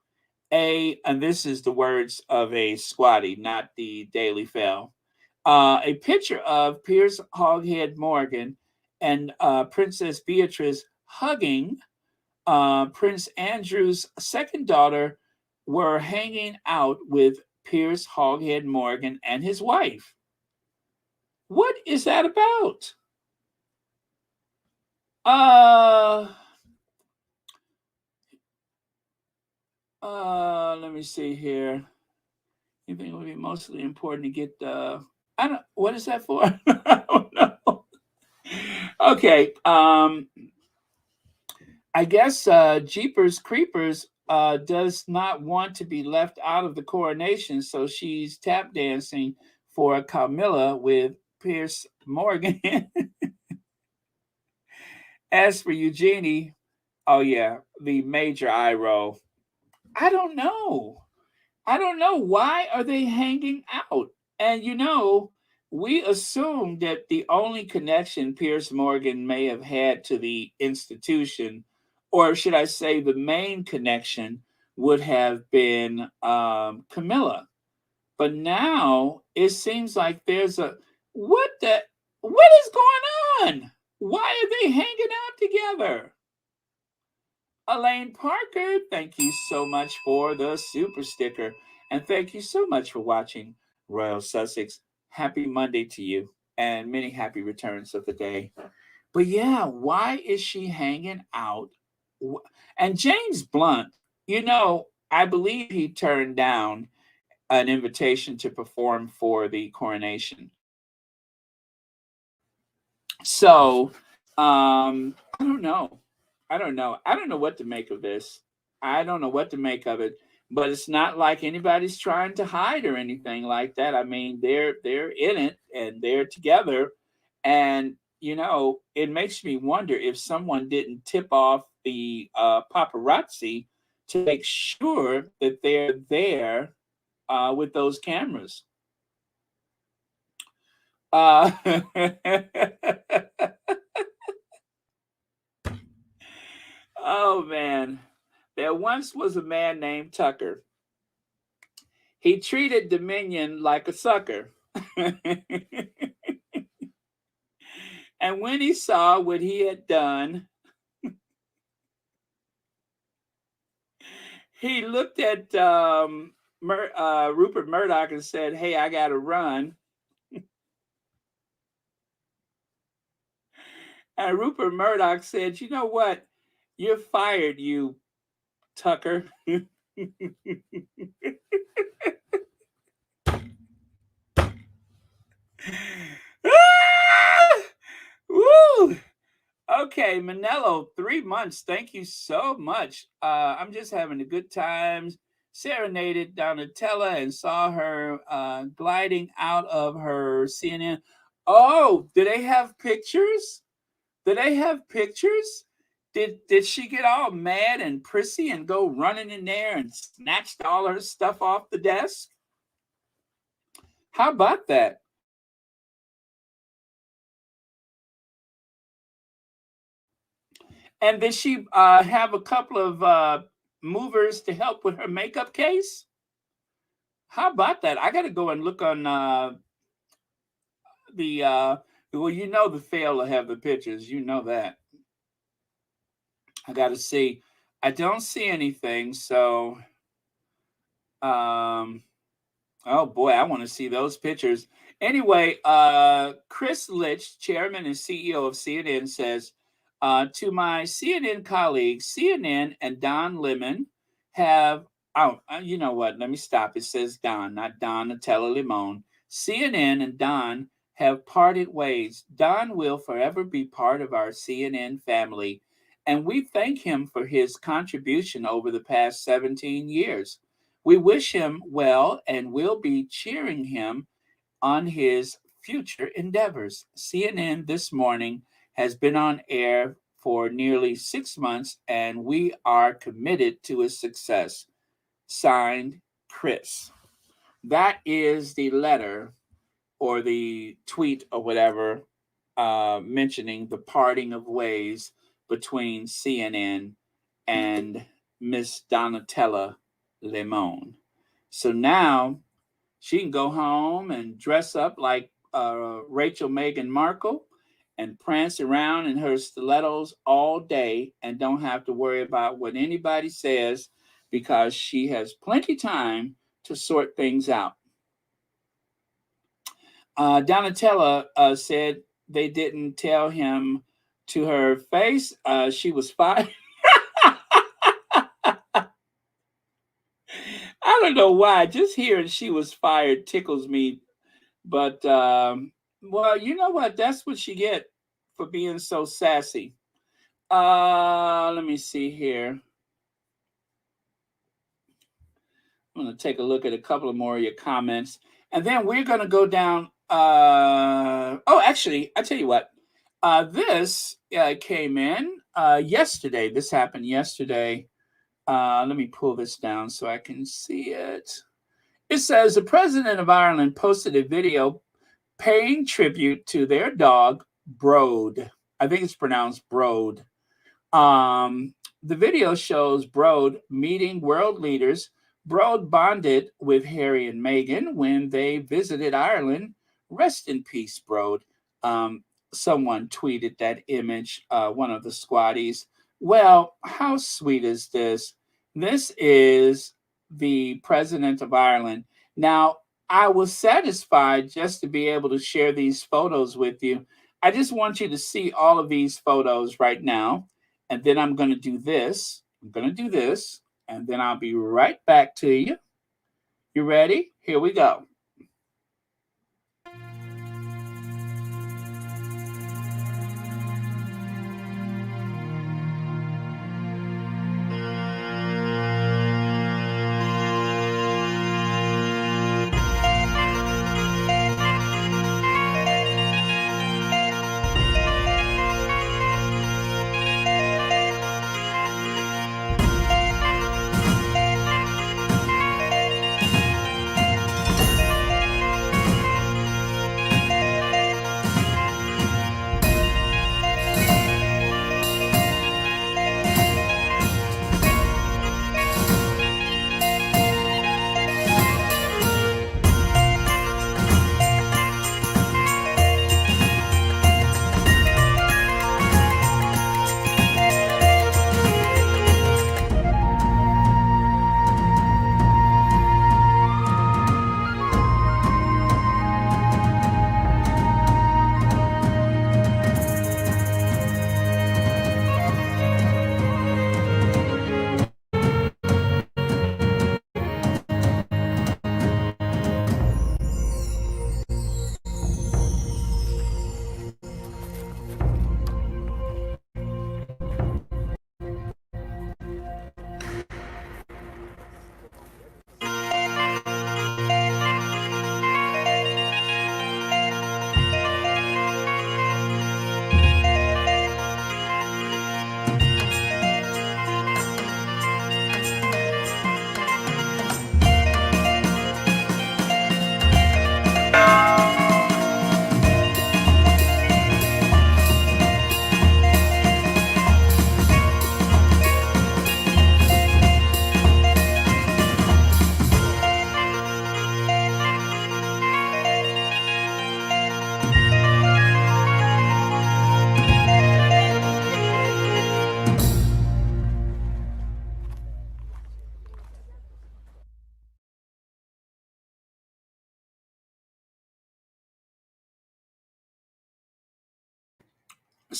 And this is the words of a squatty, not the Daily Fail. A picture of Piers Hoghead Morgan and Princess Beatrice hugging Prince Andrew's second daughter were hanging out with Piers Hoghead Morgan and his wife. What is that about? Uh, Let me see here. You think it would be mostly important to get I don't. What is that for? I don't know. Okay. I guess Jeepers Creepers does not want to be left out of the coronation, so she's tap dancing for Camilla with Pierce Morgan. As for Eugenie, oh yeah, the major eye roll. I don't know. I don't know. Why are they hanging out? And we assumed that the only connection Piers Morgan may have had to the institution, or should I say, the main connection, would have been Camilla. But now it seems like there's a what is going on? Why are they hanging out together? Elaine Parker, thank you so much for the super sticker. And thank you so much for watching Royal Sussex. Happy Monday to you and many happy returns of the day. But yeah, why is she hanging out? And James Blunt, I believe he turned down an invitation to perform for the coronation. So, I don't know. I don't know. I don't know what to make of this. I don't know what to make of it. But it's not like anybody's trying to hide or anything like that. I mean, they're in it and they're together, and it makes me wonder if someone didn't tip off the paparazzi to make sure that they're there with those cameras. Uh, oh man, there once was a man named Tucker. He treated Dominion like a sucker. And when he saw what he had done, he looked at Rupert Murdoch and said, "Hey, I got to run." And Rupert Murdoch said, "You know what? You're fired, you Tucker." Ah! Woo! Okay, Manello, 3 months. Thank you so much. I'm just having a good time. Serenaded Donatella and saw her gliding out of her CNN. Oh, do they have pictures? Do they have pictures? Did she get all mad and prissy and go running in there and snatched all her stuff off the desk? How about that? And did she have a couple of movers to help with her makeup case? How about that? I got to go and look on the. Well, the fail will have the pictures. You know that. I got to see. I don't see anything. So, oh boy, I want to see those pictures. Anyway, Chris Litch, chairman and CEO of CNN, says, to my CNN colleagues, CNN and Don Lemon have, you know what? Let me stop. It says Don, not Donatella Limon. CNN and Don have parted ways. Don will forever be part of our CNN family, and we thank him for his contribution over the past 17 years. We wish him well and will be cheering him on his future endeavors. CNN This Morning has been on air for nearly 6 months, and we are committed to its success. Signed, Chris. That is the letter or the tweet or whatever mentioning the parting of ways between CNN and Miss Donatella Lemon. So now she can go home and dress up like Rachel Meghan Markle and prance around in her stilettos all day and don't have to worry about what anybody says because she has plenty time to sort things out. Donatella said they didn't tell him to her face she was fired. I don't know why. Just hearing she was fired tickles me. But, well, you know what? That's what you get for being so sassy. Let me see here. I'm going to take a look at a couple of more of your comments. And then we're going to go down. Actually, I tell you what. This came in yesterday. This happened yesterday. Let me pull this down so I can see it. It says the president of Ireland posted a video paying tribute to their dog, Broad. I think it's pronounced Broad. The video shows Broad meeting world leaders. Broad bonded with Harry and Meghan when they visited Ireland. Rest in peace, Broad. Um, Someone tweeted that image, one of the squatties. Well, how sweet is this? This is the president of Ireland. Now, I was satisfied just to be able to share these photos with you. I just want you to see all of these photos right now. And then I'm going to do this. I'm going to do this. And then I'll be right back to you. You ready? Here we go.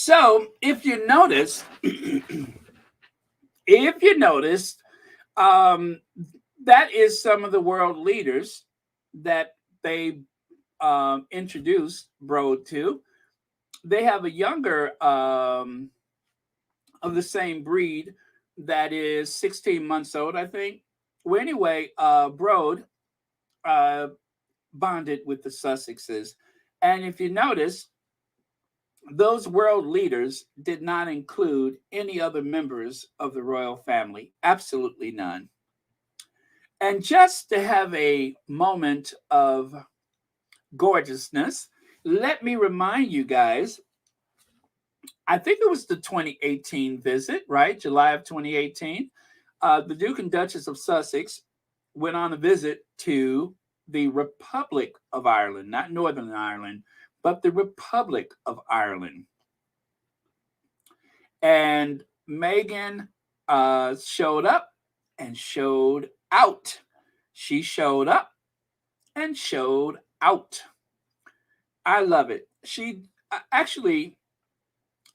So, if you notice, if you noticed, um, that is some of the world leaders that they introduced Broad to. They have a younger of the same breed that is 16 months old, I think. Well, anyway, Broad uh, bonded with the Sussexes. And if you notice, those world leaders did not include any other members of the royal family, absolutely none. And just to have a moment of gorgeousness, let me remind you guys, I think it was the 2018 visit, right? July of 2018. The Duke and Duchess of Sussex went on a visit to the Republic of Ireland, not Northern Ireland, but the Republic of Ireland. And Meghan showed up and showed out. She showed up and showed out. I love it. She actually,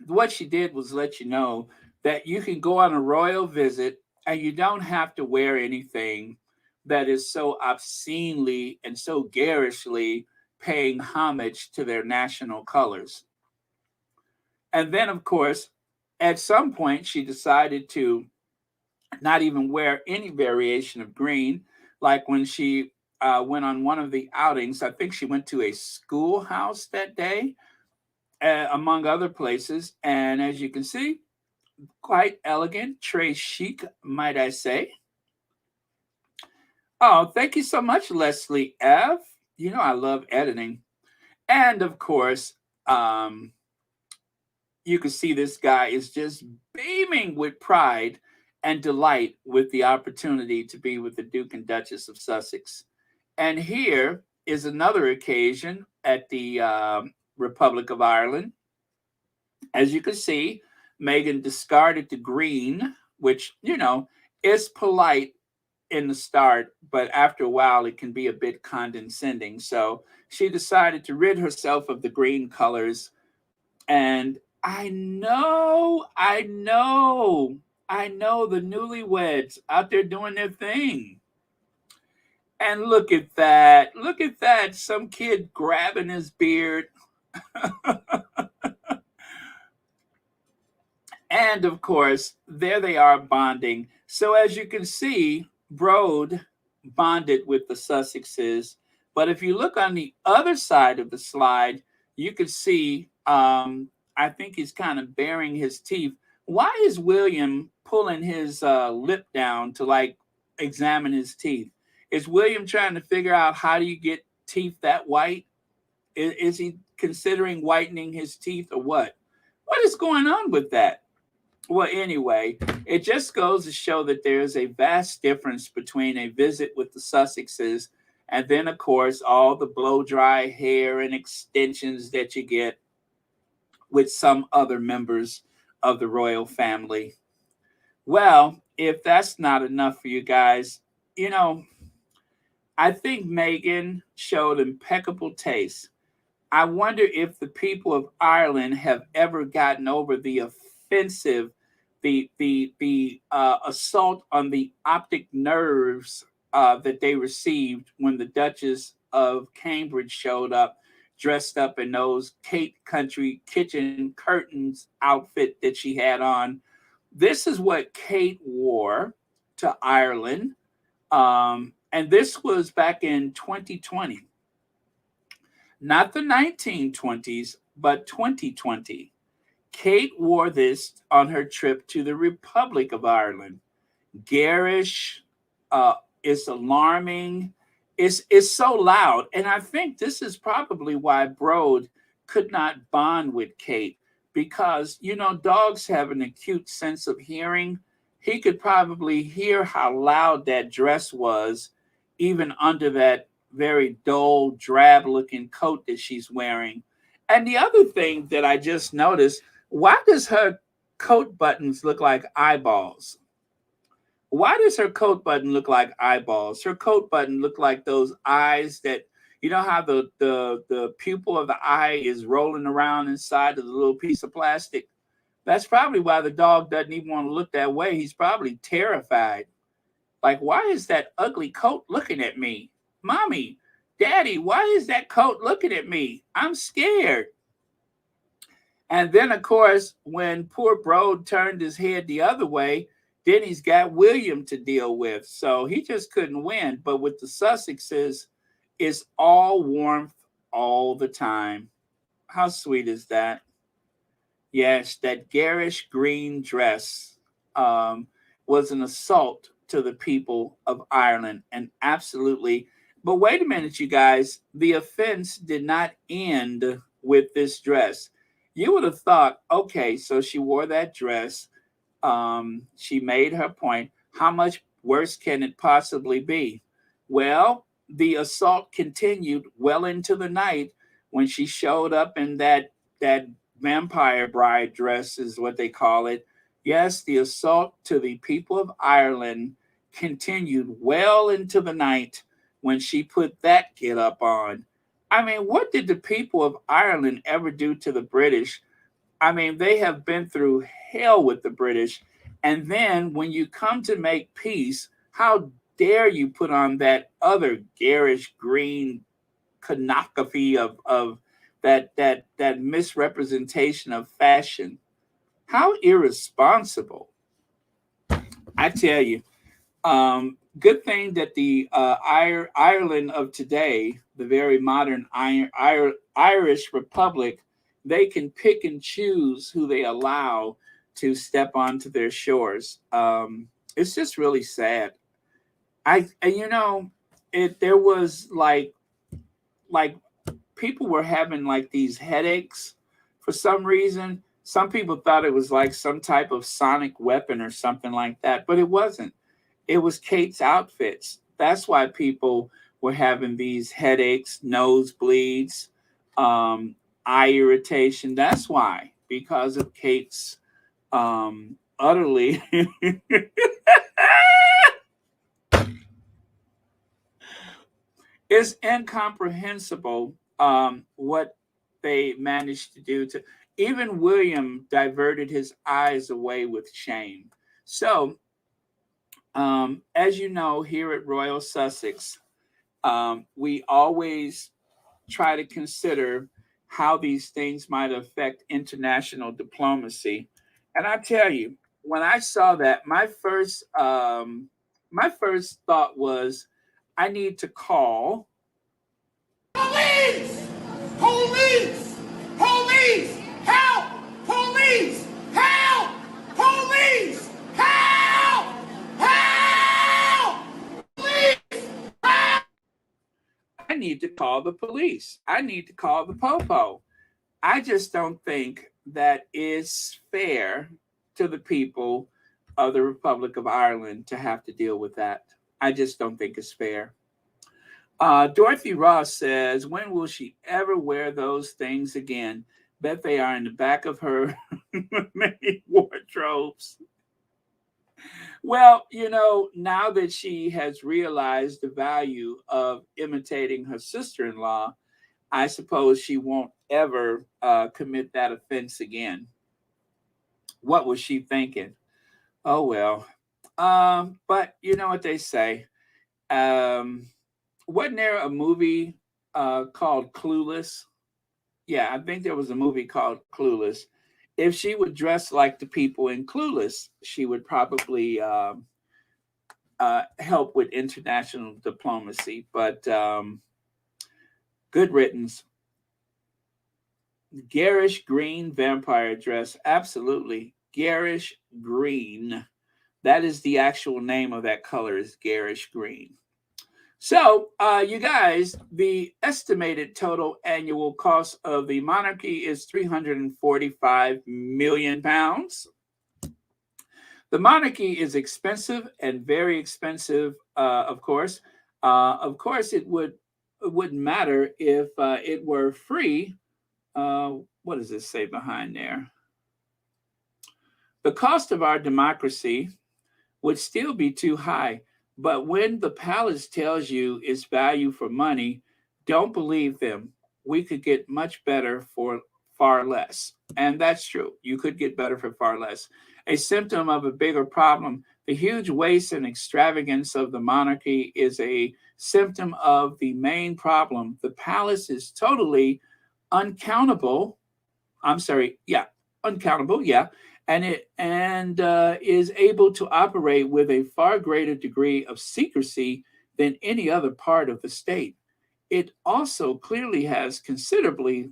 what she did was let you know that you can go on a royal visit and you don't have to wear anything that is so obscenely and so garishly paying homage to their national colors. And then, of course, at some point, she decided to not even wear any variation of green, like when she went on one of the outings. I think she went to a schoolhouse that day, among other places. And as you can see, quite elegant, très chic, might I say. Oh, thank you so much, Leslie F. You know, I love editing. And of course, um, you can see this guy is just beaming with pride and delight with the opportunity to be with the Duke and Duchess of Sussex. And here is another occasion at the Republic of Ireland. As you can see, Meghan discarded the green, which, is polite in the start, but after a while it can be a bit condescending. So she decided to rid herself of the green colors. And I know the newlyweds out there doing their thing. And look at that. Look at that. Some kid grabbing his beard. And of course, there they are bonding. So as you can see, Brode bonded with the Sussexes. But if you look on the other side of the slide, you can see, I think he's kind of baring his teeth. Why is William pulling his lip down to like examine his teeth? Is William trying to figure out how do you get teeth that white? Is he considering whitening his teeth or what? What is going on with that? Well, anyway, it just goes to show that there's a vast difference between a visit with the Sussexes and then, of course, all the blow dry hair and extensions that you get with some other members of the royal family. Well, if that's not enough for you guys, you know, I think Meghan showed impeccable taste. I wonder if the people of Ireland have ever gotten over the offensive, the assault on the optic nerves that they received when the Duchess of Cambridge showed up, dressed up in those Kate Country Kitchen curtains outfit that she had on. This is what Kate wore to Ireland, and this was back in 2020, not the 1920s, but 2020. Kate wore this on her trip to the Republic of Ireland. Garish, it's alarming, it's so loud. And I think this is probably why Brode could not bond with Kate because, dogs have an acute sense of hearing. He could probably hear how loud that dress was, even under that very dull, drab looking coat that she's wearing. And the other thing that I just noticed, why does her coat buttons look like eyeballs? Why does her coat button look like eyeballs? Her coat button look like those eyes that how the pupil of the eye is rolling around inside of the little piece of plastic. That's probably why the dog doesn't even want to look that way. He's probably terrified. Like, why is that ugly coat looking at me? Mommy, Daddy, why is that coat looking at me? I'm scared. And then, of course, when poor Brode turned his head the other way, then he's got William to deal with. So he just couldn't win. But with the Sussexes, it's all warmth all the time. How sweet is that? Yes, that garish green dress was an assault to the people of Ireland. And absolutely. But wait a minute, you guys. The offense did not end with this dress. You would have thought, okay, so she wore that dress. She made her point. How much worse can it possibly be? Well, the assault continued well into the night when she showed up in that vampire bride dress, is what they call it. Yes, the assault to the people of Ireland continued well into the night when she put that get up on. I mean, what did the people of Ireland ever do to the British? I mean, they have been through hell with the British. And then when you come to make peace, how dare you put on that other garish green iconography of that misrepresentation of fashion? How irresponsible. I tell you. Good thing that the Ireland of today, the very modern Irish Republic, they can pick and choose who they allow to step onto their shores. It's just really sad. I and it there was like people were having like these headaches for some reason. Some people thought it was like some type of sonic weapon or something like that, but it wasn't. It was Kate's outfits. That's why people were having these headaches, nosebleeds, eye irritation. That's why, because of Kate's utterly it's incomprehensible what they managed to do to even William diverted his eyes away with shame. So as you know, here at Royal Sussex, we always try to consider how these things might affect international diplomacy. And I tell you, when I saw that, my first thought was, I need to call
Police! Police! Police! Help! Police! Help! Police! Help! Help! Police!
I need to call the police. I need to call the popo. I just don't think that is fair to the people of the Republic of Ireland to have to deal with that. I just don't think it's fair. Dorothy Ross says, when will she ever wear those things again? Bet they are in the back of her many wardrobes. Well, now that she has realized the value of imitating her sister in law, I suppose she won't ever commit that offense again. What was she thinking? Oh, well. But you know what they say. Um, wasn't there a movie called Clueless? Yeah, I think there was a movie called Clueless. If she would dress like the people in Clueless, she would probably help with international diplomacy. But good riddance. Garish green vampire dress. Absolutely. Garish green. That is the actual name of that color, is garish green. So, you guys, the estimated total annual cost of the monarchy is £345 million. The monarchy is expensive and very expensive, of course. It wouldn't matter if it were free. What does this say behind there? The cost of our democracy would still be too high. But when the palace tells you its value for money, don't believe them. We could get much better for far less. And that's true. You could get better for far less. A symptom of a bigger problem, the huge waste and extravagance of the monarchy is a symptom of the main problem. The palace is totally uncountable. I'm sorry, yeah, uncountable, yeah, and is able to operate with a far greater degree of secrecy than any other part of the state. It also clearly has considerably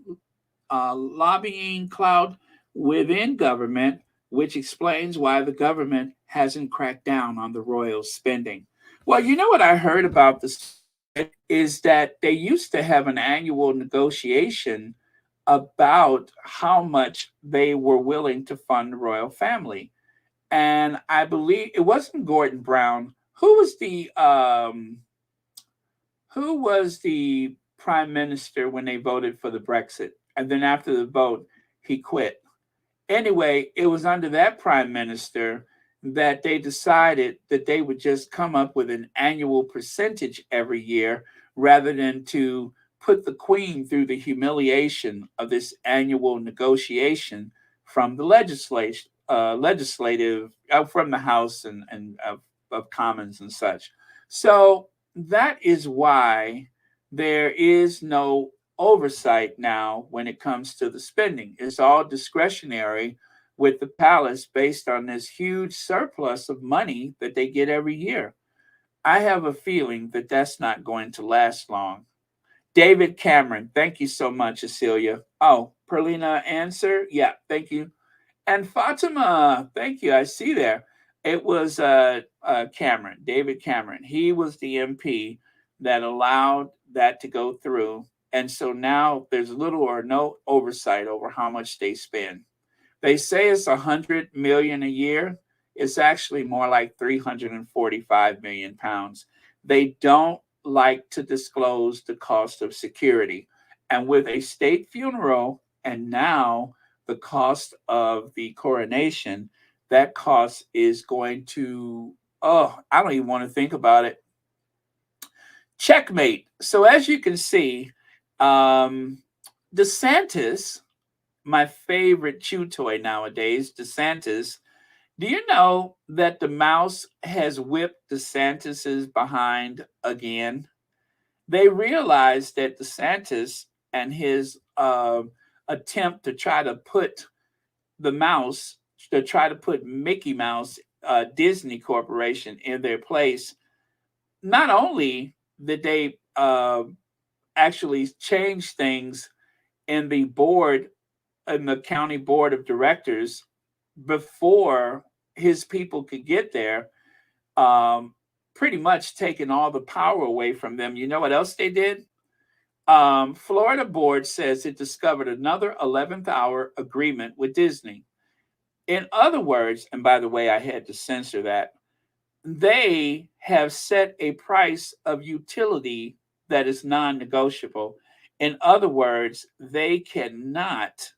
lobbying clout within government, which explains why the government hasn't cracked down on the royal spending. Well, you know what I heard about this is that they used to have an annual negotiation about how much they were willing to fund the royal family. And I believe it wasn't Gordon Brown. Who was the prime minister when they voted for the Brexit? And then after the vote, he quit. Anyway, it was under that prime minister that they decided that they would just come up with an annual percentage every year rather than to put the queen through the humiliation of this annual negotiation from the legislative from the House and of Commons and such. So that is why there is no oversight now when it comes to the spending. It's all discretionary with the palace based on this huge surplus of money that they get every year. I have a feeling that that's not going to last long. David Cameron, thank you so much, Cecilia. Oh, Perlina answer? Yeah, thank you. And Fatima, thank you. I see there. It was Cameron, David Cameron. He was the MP that allowed that to go through. And so now there's little or no oversight over how much they spend. They say it's 100 million a year. It's actually more like 345 million pounds. They don't like to disclose the cost of security. And with a state funeral and now the cost of the coronation, that cost is going to, oh, I don't even want to think about it. Checkmate. So as you can see, DeSantis, my favorite chew toy nowadays, DeSantis. Do you know that the mouse has whipped DeSantis's behind again? They realized that DeSantis and his attempt to try to put the mouse, to try to put Mickey Mouse, Disney Corporation in their place, not only did they actually change things in the board, in the county board of directors, before his people could get there, pretty much taking all the power away from them. You know what else they did? Florida board says it discovered another 11th hour agreement with Disney. In other words, and by the way, I had to censor that, they have set a price of utility that is non-negotiable. In other words, they cannot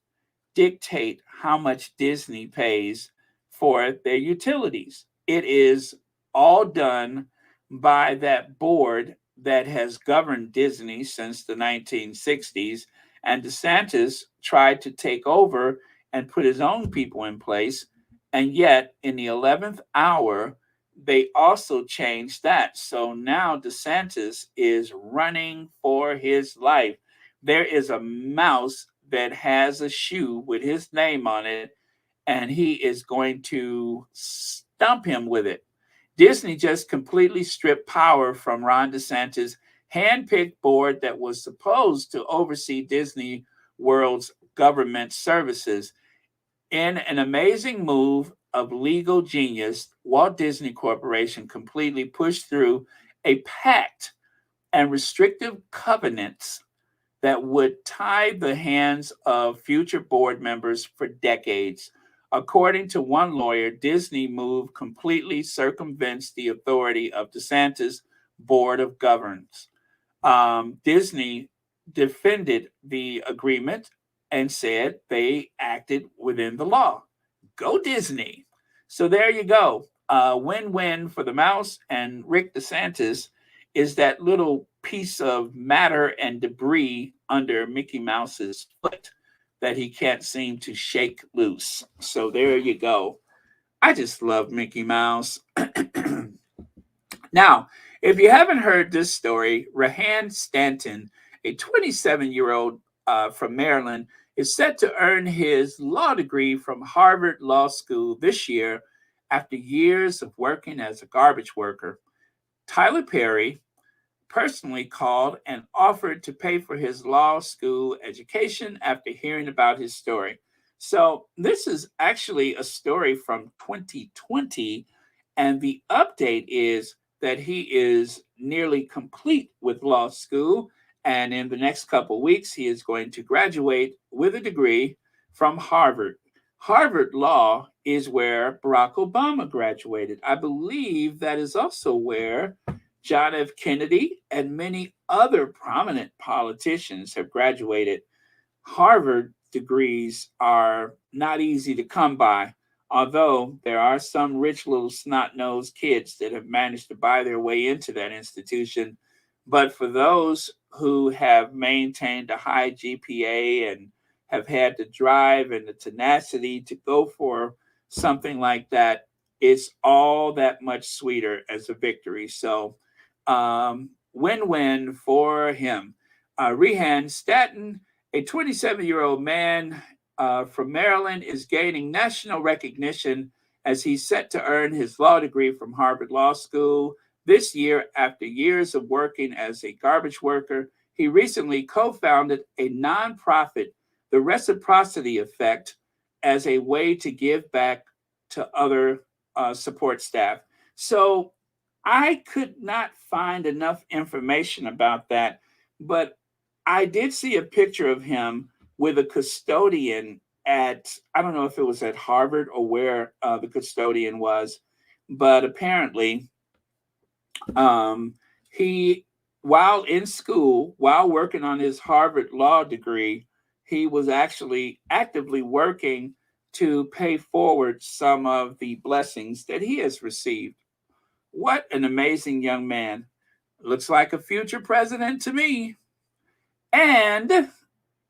dictate how much Disney pays for their utilities. It is all done by that board that has governed Disney since the 1960s. And DeSantis tried to take over and put his own people in place. And yet, in the 11th hour, they also changed that. So now DeSantis is running for his life. There is a mouse that has a shoe with his name on it, and he is going to stump him with it. Disney just completely stripped power from Ron DeSantis' handpicked board that was supposed to oversee Disney World's government services. In an amazing move of legal genius, Walt Disney Corporation completely pushed through a pact and restrictive covenants that would tie the hands of future board members for decades. According to one lawyer, Disney move completely circumvents the authority of DeSantis' board of governors. Disney defended the agreement and said they acted within the law. Go Disney. So there you go. Win-win for the mouse, and Rick DeSantis is that little piece of matter and debris under Mickey Mouse's foot that he can't seem to shake loose. So there you go. I just love Mickey Mouse. Now, if you haven't heard this story, Rahan Stanton, a 27-year-old from Maryland, is set to earn his law degree from Harvard Law School this year after years of working as a garbage worker. Tyler Perry personally called and offered to pay for his law school education after hearing about his story. So this is actually a story from 2020, and the update is that he is nearly complete with law school, and in the next couple of weeks, he is going to graduate with a degree from Harvard. Harvard Law is where Barack Obama graduated. I believe that is also where John F. Kennedy and many other prominent politicians have graduated. Harvard degrees are not easy to come by, although there are some rich little snot-nosed kids that have managed to buy their way into that institution. But for those who have maintained a high GPA and have had the drive and the tenacity to go for something like that, it's all that much sweeter as a victory. So win-win for him. Rehan Stanton, a 27-year-old man from Maryland, is gaining national recognition as he's set to earn his law degree from Harvard Law School this year after years of working as a garbage worker. He recently co-founded a nonprofit, the Reciprocity Effect, as a way to give back to other support staff. So I could not find enough information about that, but I did see a picture of him with a custodian at, I don't know if it was at Harvard or where the custodian was, but apparently um, he, while in school, while working on his Harvard law degree, he was actually actively working to pay forward some of the blessings that he has received. What an amazing young man. Looks like a future president to me. And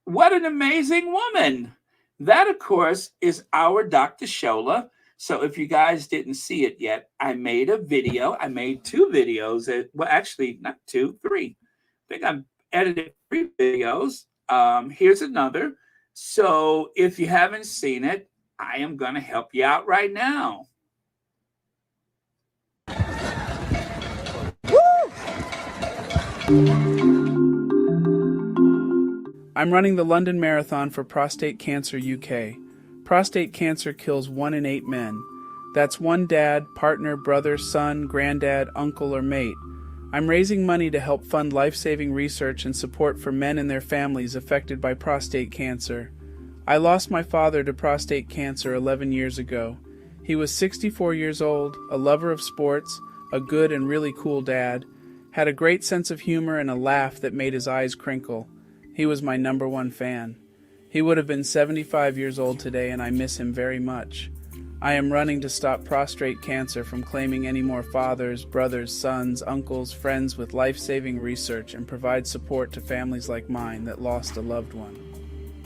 what an amazing woman. That, of course, is our Dr. Shola. So if you guys didn't see it yet, I made a video. I made two videos. Well, actually, not two, three. I think I edited three videos. Here's another. So if you haven't seen it, I am going to help you out right now.
I'm running the London Marathon for Prostate Cancer UK. Prostate cancer kills 1 in 8 men. That's one dad, partner, brother, son, granddad, uncle, or mate. I'm raising money to help fund life-saving research and support for men and their families affected by prostate cancer. I lost my father to prostate cancer 11 years ago. He was 64 years old, a lover of sports, a good and really cool dad, had a great sense of humor and a laugh that made his eyes crinkle. He was my #1 fan. He would have been 75 years old today, and I miss him very much. I am running to stop prostate cancer from claiming any more fathers, brothers, sons, uncles, friends with life-saving research and provide support to families like mine that lost a loved one.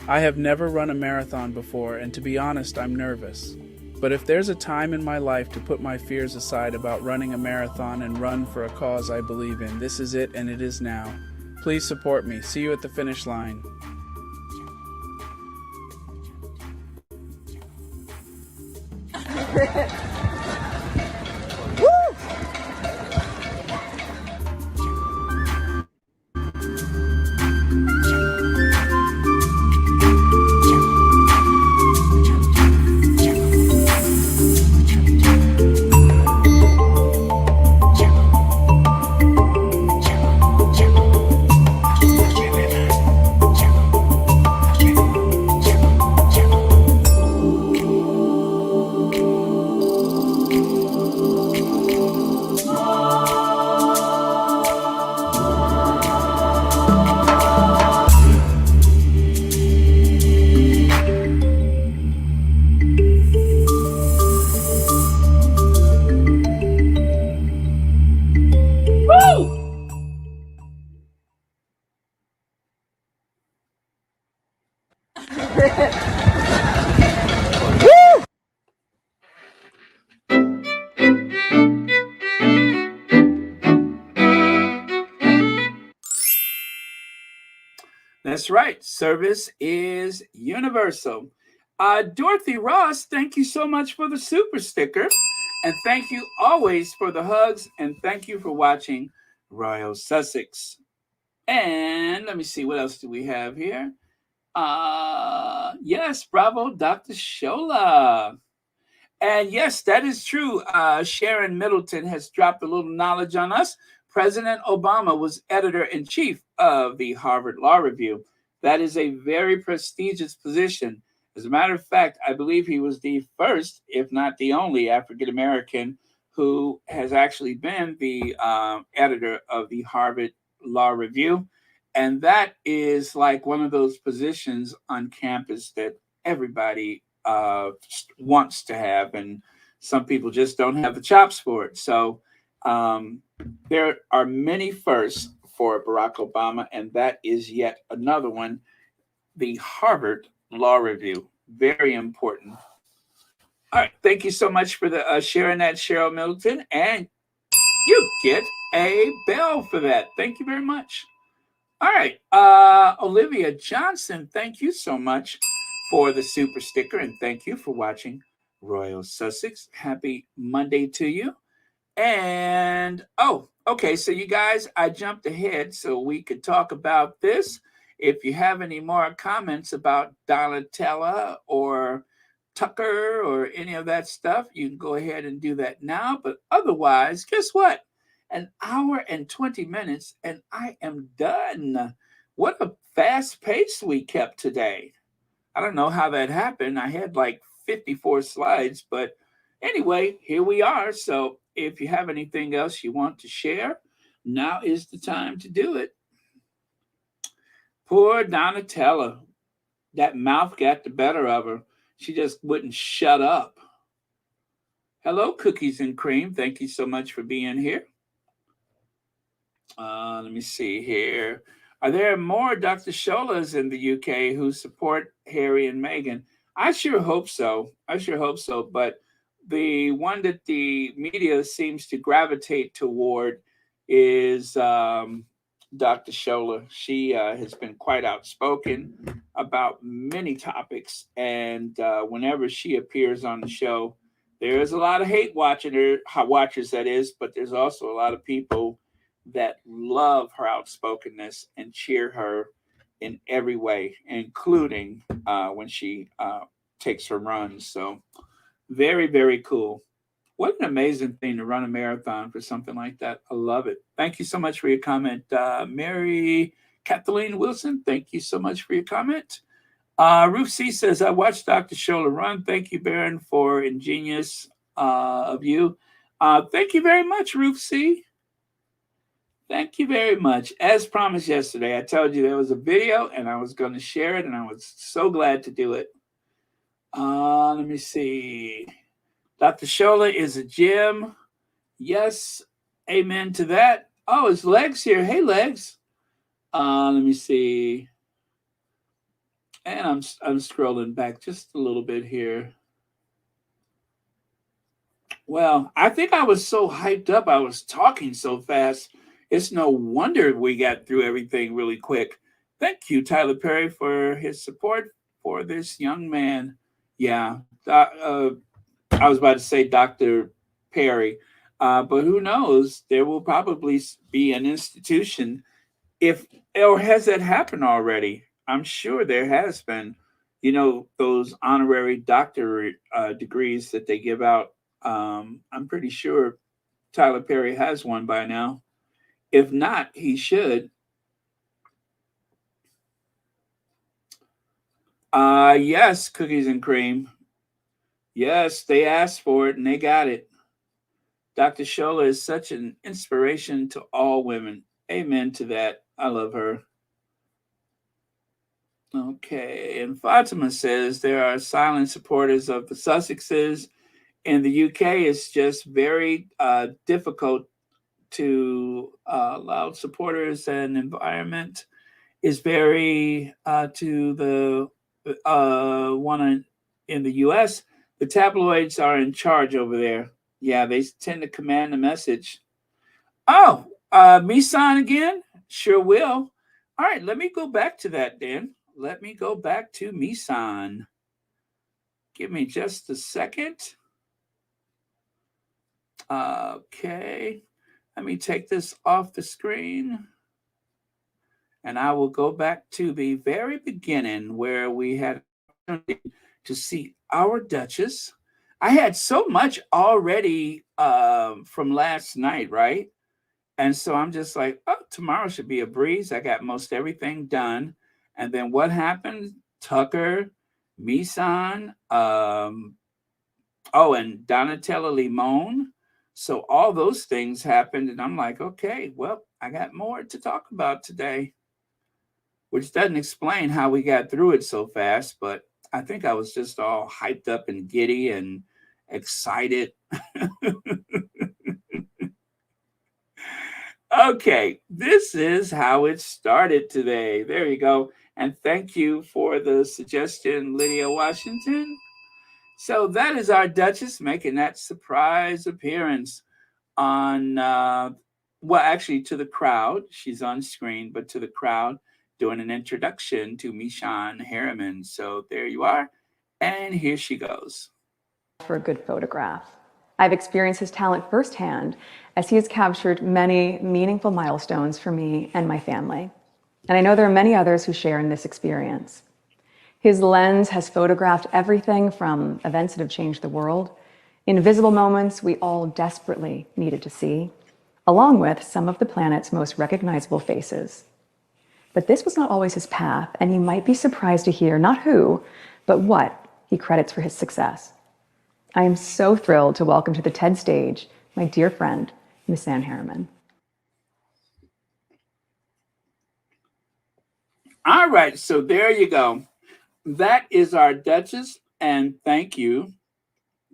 I have never run a marathon before, and to be honest, I'm nervous. But if there's a time in my life to put my fears aside about running a marathon and run for a cause I believe in, this is it, and it is now. Please support me. See you at the finish line.
That's right. Service is universal. Dorothy Ross, thank you so much for the super sticker. And thank you always for the hugs. And thank you for watching Royal Sussex. And let me see, what else do we have here? Yes, bravo, Dr. Shola. And yes, that is true. Sharon Middleton has dropped a little knowledge on us. President Obama was editor-in-chief of the Harvard Law Review. That is a very prestigious position. As a matter of fact, I believe he was the first, if not the only, African-American who has actually been the editor of the Harvard Law Review. And that is like one of those positions on campus that everybody wants to have, and some people just don't have the chops for it. So there are many firsts for Barack Obama, and that is yet another one. The Harvard Law Review, very important. All right, thank you so much for the sharing that, Cheryl Middleton, and you get a bell for that. Thank you very much. All right, Olivia Johnson, thank you so much for the super sticker, and thank you for watching Royal Sussex. Happy Monday to you. And okay, so you guys, I jumped ahead so we could talk about this. If you have any more comments about Donatella or Tucker or any of that stuff, you can go ahead and do that now. But otherwise, guess what? An hour and 20 minutes, and I am done What a fast pace we kept today. I don't know how that happened. I had like 54 slides, but anyway, here we are. So if you have anything else you want to share, now is the time to do it. Poor Donatella. That mouth got the better of her. She just wouldn't shut up. Hello, Cookies and Cream. Thank you so much for being here. Let me see here. Are there more Dr. Sholas in the UK who support Harry and Meghan? I sure hope so. I sure hope so. But the one that the media seems to gravitate toward is Dr. Shola. She has been quite outspoken about many topics. And whenever she appears on the show, there is a lot of hate watching her, watchers that is, but there's also a lot of people that love her outspokenness and cheer her in every way, including when she takes her runs. So very, very cool. What an amazing thing to run a marathon for something like that. I love it. Thank you so much for your comment. Mary Kathleen Wilson, thank you so much for your comment. Ruth C says, I watched Dr. Shola run. Thank you, Baron, for ingenious of you. Thank you very much, Ruth C. Thank you very much. As promised yesterday, I told you there was a video and I was going to share it, and I was so glad to do it. Let me see. Dr. Shola is a gem. Yes, amen to that. Oh, it's Legs here. Hey, Legs. Let me see. And I'm scrolling back just a little bit here. Well, I think I was so hyped up. I was talking so fast. It's no wonder we got through everything really quick. Thank you, Tyler Perry, for his support for this young man. Yeah, I was about to say Dr. Perry, but who knows? There will probably be an institution, or has that happened already? I'm sure there has been. You know, those honorary doctorate degrees that they give out. I'm pretty sure Tyler Perry has one by now. If not, he should. Yes, Cookies and Cream. Yes, they asked for it and they got it. Dr. Shola is such an inspiration to all women. Amen to that. I love her. Okay, and Fatima says there are silent supporters of the Sussexes. In the UK, it's just very difficult to allow supporters, and environment is very to the one in the US. The tabloids are in charge over there. Yeah, they tend to command the message. Oh, Misan again? Sure will. All right, let me go back to that then. Let me go back to Misan. Give me just a second. Okay. Let me take this off the screen. And I will go back to the very beginning where we had to see our Duchess. I had so much already from last night, right? And so I'm just like, oh, tomorrow should be a breeze. I got most everything done. And then what happened? Tucker, Misan, and Donatella Limon. So all those things happened. And I'm like, okay, well, I got more to talk about today, which doesn't explain how we got through it so fast. But I think I was just all hyped up and giddy and excited. Okay, this is how it started today. There you go. And thank you for the suggestion, Lydia Washington. So that is our Duchess making that surprise appearance on, actually to the crowd. She's on screen, but to the crowd, doing an introduction to Misan Harriman. So there you are. And here she goes.
For a good photograph. I've experienced his talent firsthand as he has captured many meaningful milestones for me and my family. And I know there are many others who share in this experience. His lens has photographed everything from events that have changed the world, invisible moments we all desperately needed to see, along with some of the planet's most recognizable faces. But this was not always his path, and you might be surprised to hear not who, but what he credits for his success. I am so thrilled to welcome to the TED stage my dear friend, Miss Anne Harriman.
All right, so there you go. That is our Duchess, and thank you,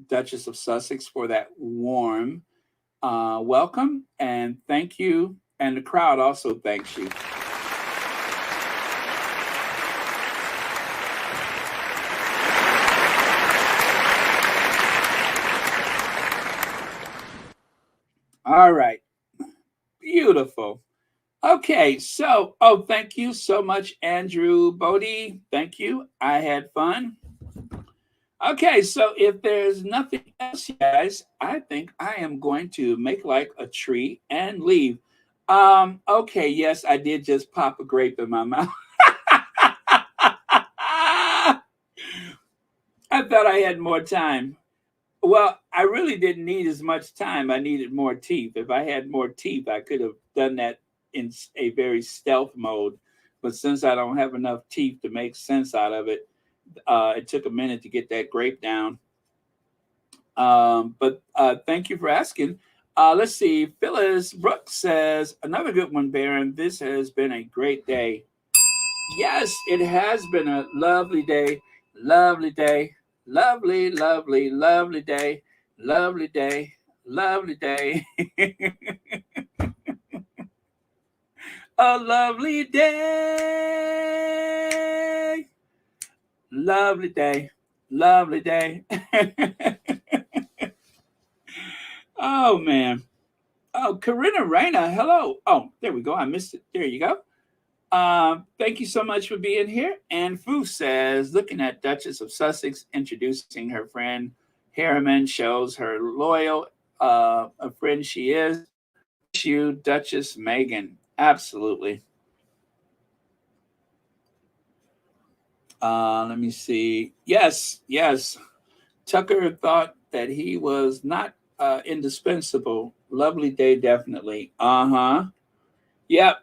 Duchess of Sussex, for that warm welcome, and thank you, and the crowd also thanks you. All right, beautiful. Okay, so, thank you so much, Andrew Bodie. Thank you. I had fun. Okay, so if there's nothing else, you guys, I think I am going to make like a tree and leave. Okay, yes, I did just pop a grape in my mouth. I thought I had more time. Well, I really didn't need as much time. I needed more teeth. If I had more teeth, I could have done that in a very stealth mode. But since I don't have enough teeth to make sense out of it, it took a minute to get that grape down. But thank you for asking. Let's see. Phyllis Brooks says, another good one, Baron. This has been a great day. Yes, it has been a lovely day. Lovely day. Lovely, lovely, lovely day. Lovely day. Lovely day. A lovely day. Lovely day. Lovely day. Oh, man. Oh, Corinna Reyna, hello. Oh, there we go. I missed it. There you go. Thank you so much for being here. And Fu says, looking at Duchess of Sussex introducing her friend Harriman shows her loyal a friend she is. You, Duchess Meghan. Absolutely. Let me see. Yes, yes. Tucker thought that he was not indispensable. Lovely day, definitely. Uh-huh. Yep.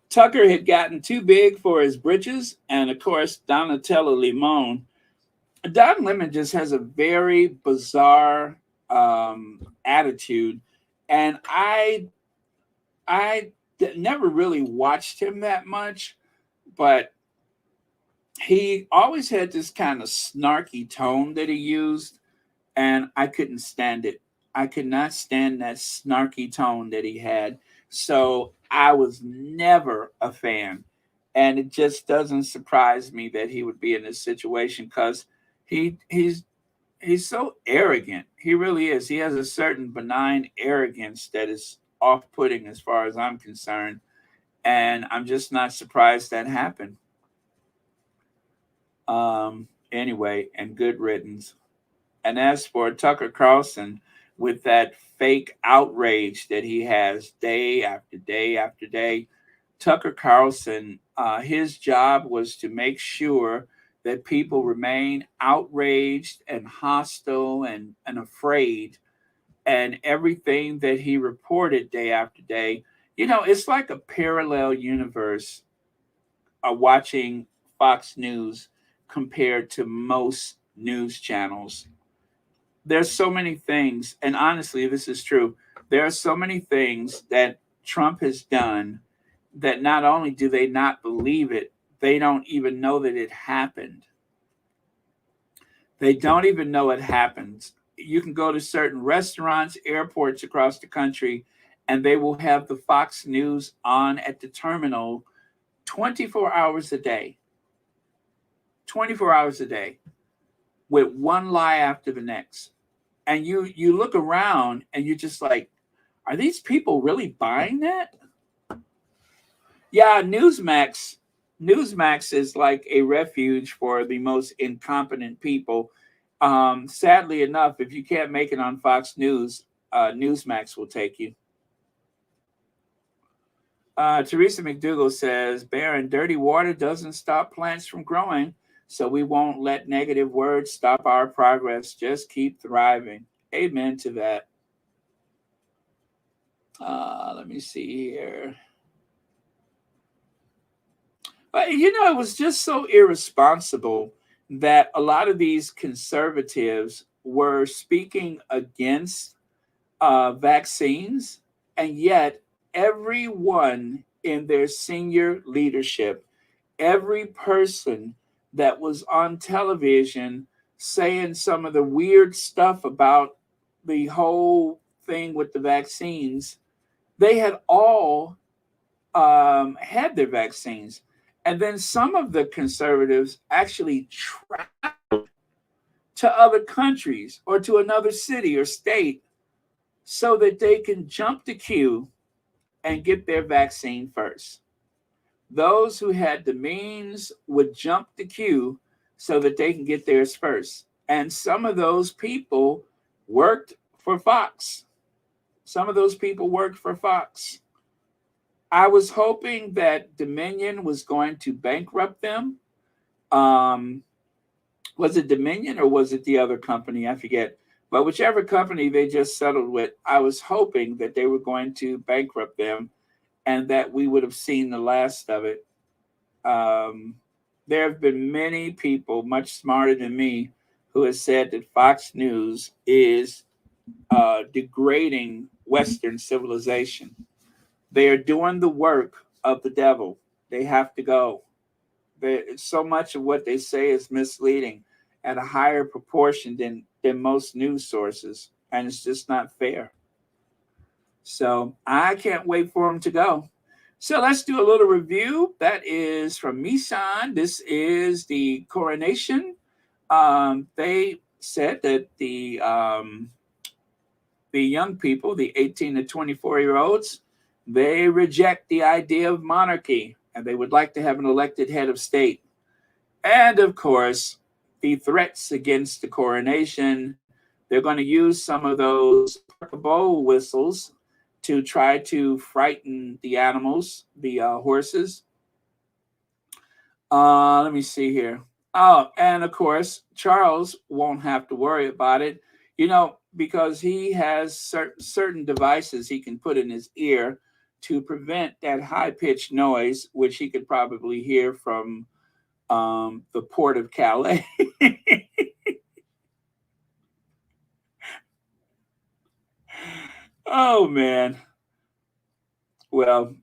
Tucker had gotten too big for his britches, and of course, Donatella Limon. Don Lemon just has a very bizarre attitude, and never really watched him that much, but he always had this kind of snarky tone that he used, and I couldn't stand it. I could not stand that snarky tone that he had. So I was never a fan. And it just doesn't surprise me that he would be in this situation because he's so arrogant. He really is. He has a certain benign arrogance that is off-putting as far as I'm concerned. And I'm just not surprised that happened. Anyway, and good riddance. And as for Tucker Carlson, with that fake outrage that he has day after day after day, Tucker Carlson, his job was to make sure that people remain outraged and hostile and afraid. And everything that he reported day after day, it's like a parallel universe watching Fox News compared to most news channels. There's so many things, and honestly, this is true. There are so many things that Trump has done that not only do they not believe it, they don't even know that it happened. They don't even know it happens. You can go to certain restaurants, airports across the country, and they will have the Fox News on at the terminal 24 hours a day. 24 hours a day with one lie after the next. And you look around and you're just like, are these people really buying that? Yeah, Newsmax is like a refuge for the most incompetent people. Sadly enough, if you can't make it on Fox News, Newsmax will take you. Teresa McDougall says, Baron, dirty water doesn't stop plants from growing, so we won't let negative words stop our progress. Just keep thriving. Amen to that. Let me see here. Well, it was just so irresponsible that a lot of these conservatives were speaking against vaccines, and yet everyone in their senior leadership, every person that was on television saying some of the weird stuff about the whole thing with the vaccines, they had all had their vaccines. And then some of the conservatives actually traveled to other countries or to another city or state so that they can jump the queue and get their vaccine first. Those who had the means would jump the queue so that they can get theirs first. And some of those people worked for Fox. Some of those people worked for Fox. I was hoping that Dominion was going to bankrupt them. Um, was it Dominion or was it the other company? I forget. But whichever company they just settled with, I was hoping that they were going to bankrupt them and that we would have seen the last of it. Um, there have been many people much smarter than me who have said that Fox News is degrading Western civilization. They are doing the work of the devil. They have to go. So much of what they say is misleading at a higher proportion than most news sources, and it's just not fair. So I can't wait for them to go. So let's do a little review. That is from Misan. This is the Coronation. They said that the young people, the 18 to 24-year-olds, they reject the idea of monarchy and they would like to have an elected head of state. And of course, the threats against the coronation, they're going to use some of those bow whistles to try to frighten the animals, the horses. Let me see here. Oh, and of course, Charles won't have to worry about it, because he has certain devices he can put in his ear to prevent that high-pitched noise, which he could probably hear from the port of Calais. Oh, man. Well,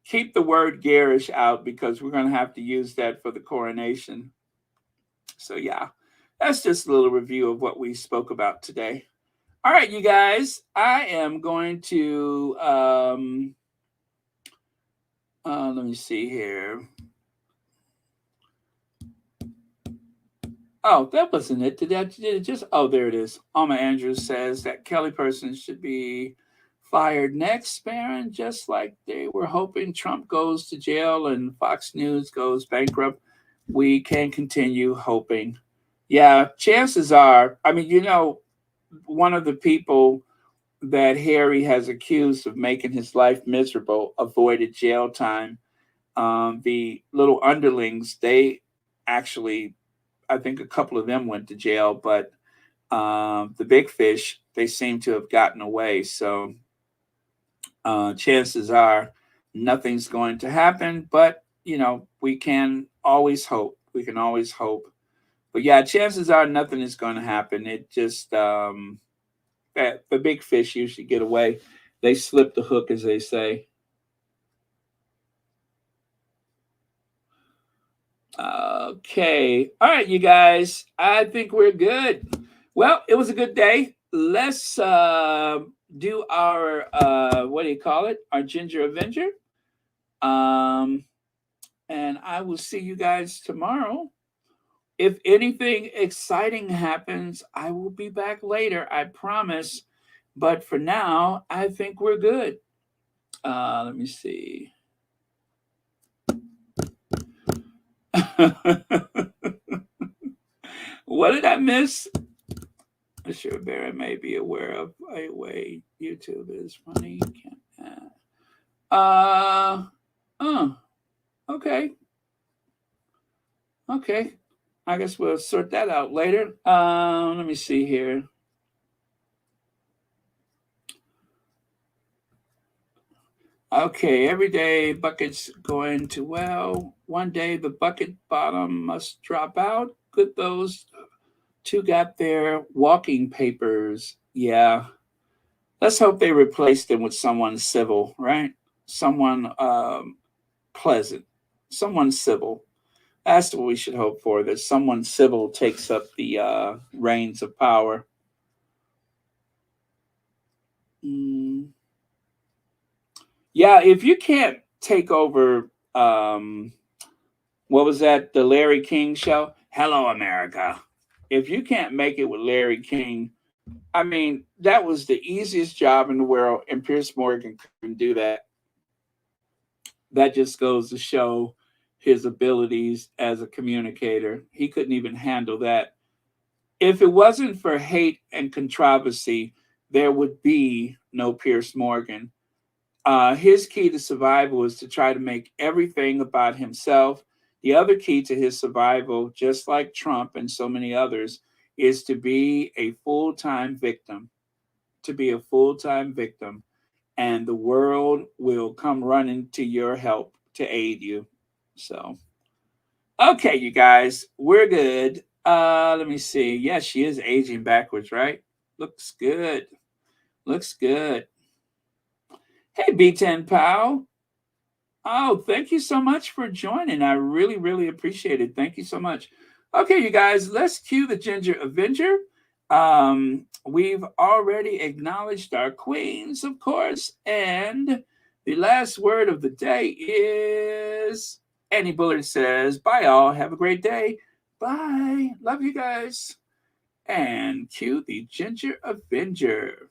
keep the word garish out because we're going to have to use that for the coronation. So, yeah, that's just a little review of what we spoke about today. All right, you guys, I am going to, let me see here. Oh, that wasn't it. Did it just? Oh, there it is. Alma Andrews says that Kelly person should be fired next, Baron, just like they were hoping Trump goes to jail and Fox News goes bankrupt. We can continue hoping. Yeah, chances are, one of the people that Harry has accused of making his life miserable avoided jail time. The little underlings, they actually, I think a couple of them went to jail, but the big fish, they seem to have gotten away. So chances are nothing's going to happen, but we can always hope. We can always hope. But yeah, chances are nothing is going to happen. It just the big fish usually get away. They slip the hook, as they say. Okay. All right, you guys. I think we're good. Well, it was a good day. Let's do our what do you call it? Our Ginger Avenger. And I will see you guys tomorrow. If anything exciting happens, I will be back later, I promise. But for now, I think we're good. Let me see. What did I miss? I'm sure Barry may be aware of a way YouTube is funny. Okay. Okay. I guess we'll sort that out later. Let me see here. Okay, every day buckets going to well. One day the bucket bottom must drop out. Good those two got their walking papers. Yeah. Let's hope they replaced them with someone civil, right? Someone pleasant, someone civil. That's what we should hope for, that someone civil takes up the reins of power. Mm. Yeah, if you can't take over, what was that, the Larry King show? Hello, America. If you can't make it with Larry King, I mean, that was the easiest job in the world, and Pierce Morgan couldn't do that. That just goes to show his abilities as a communicator. He couldn't even handle that. If it wasn't for hate and controversy, there would be no Pierce Morgan. His key to survival is to try to make everything about himself. The other key to his survival, just like Trump and so many others, is to be a full time victim. To be a full time victim. And the world will come running to your help to aid you. So, okay, you guys, we're good. Let me see. Yeah, she is aging backwards, right? Looks good. Looks good. Hey, B10 pal. Oh, thank you so much for joining. I really, really appreciate it. Thank you so much. Okay, you guys, let's cue the Ginger Avenger. We've already acknowledged our queens, of course, and the last word of the day is Annie Bullard says, bye, all. Have a great day. Bye. Love you guys. And cue the Ginger Avenger.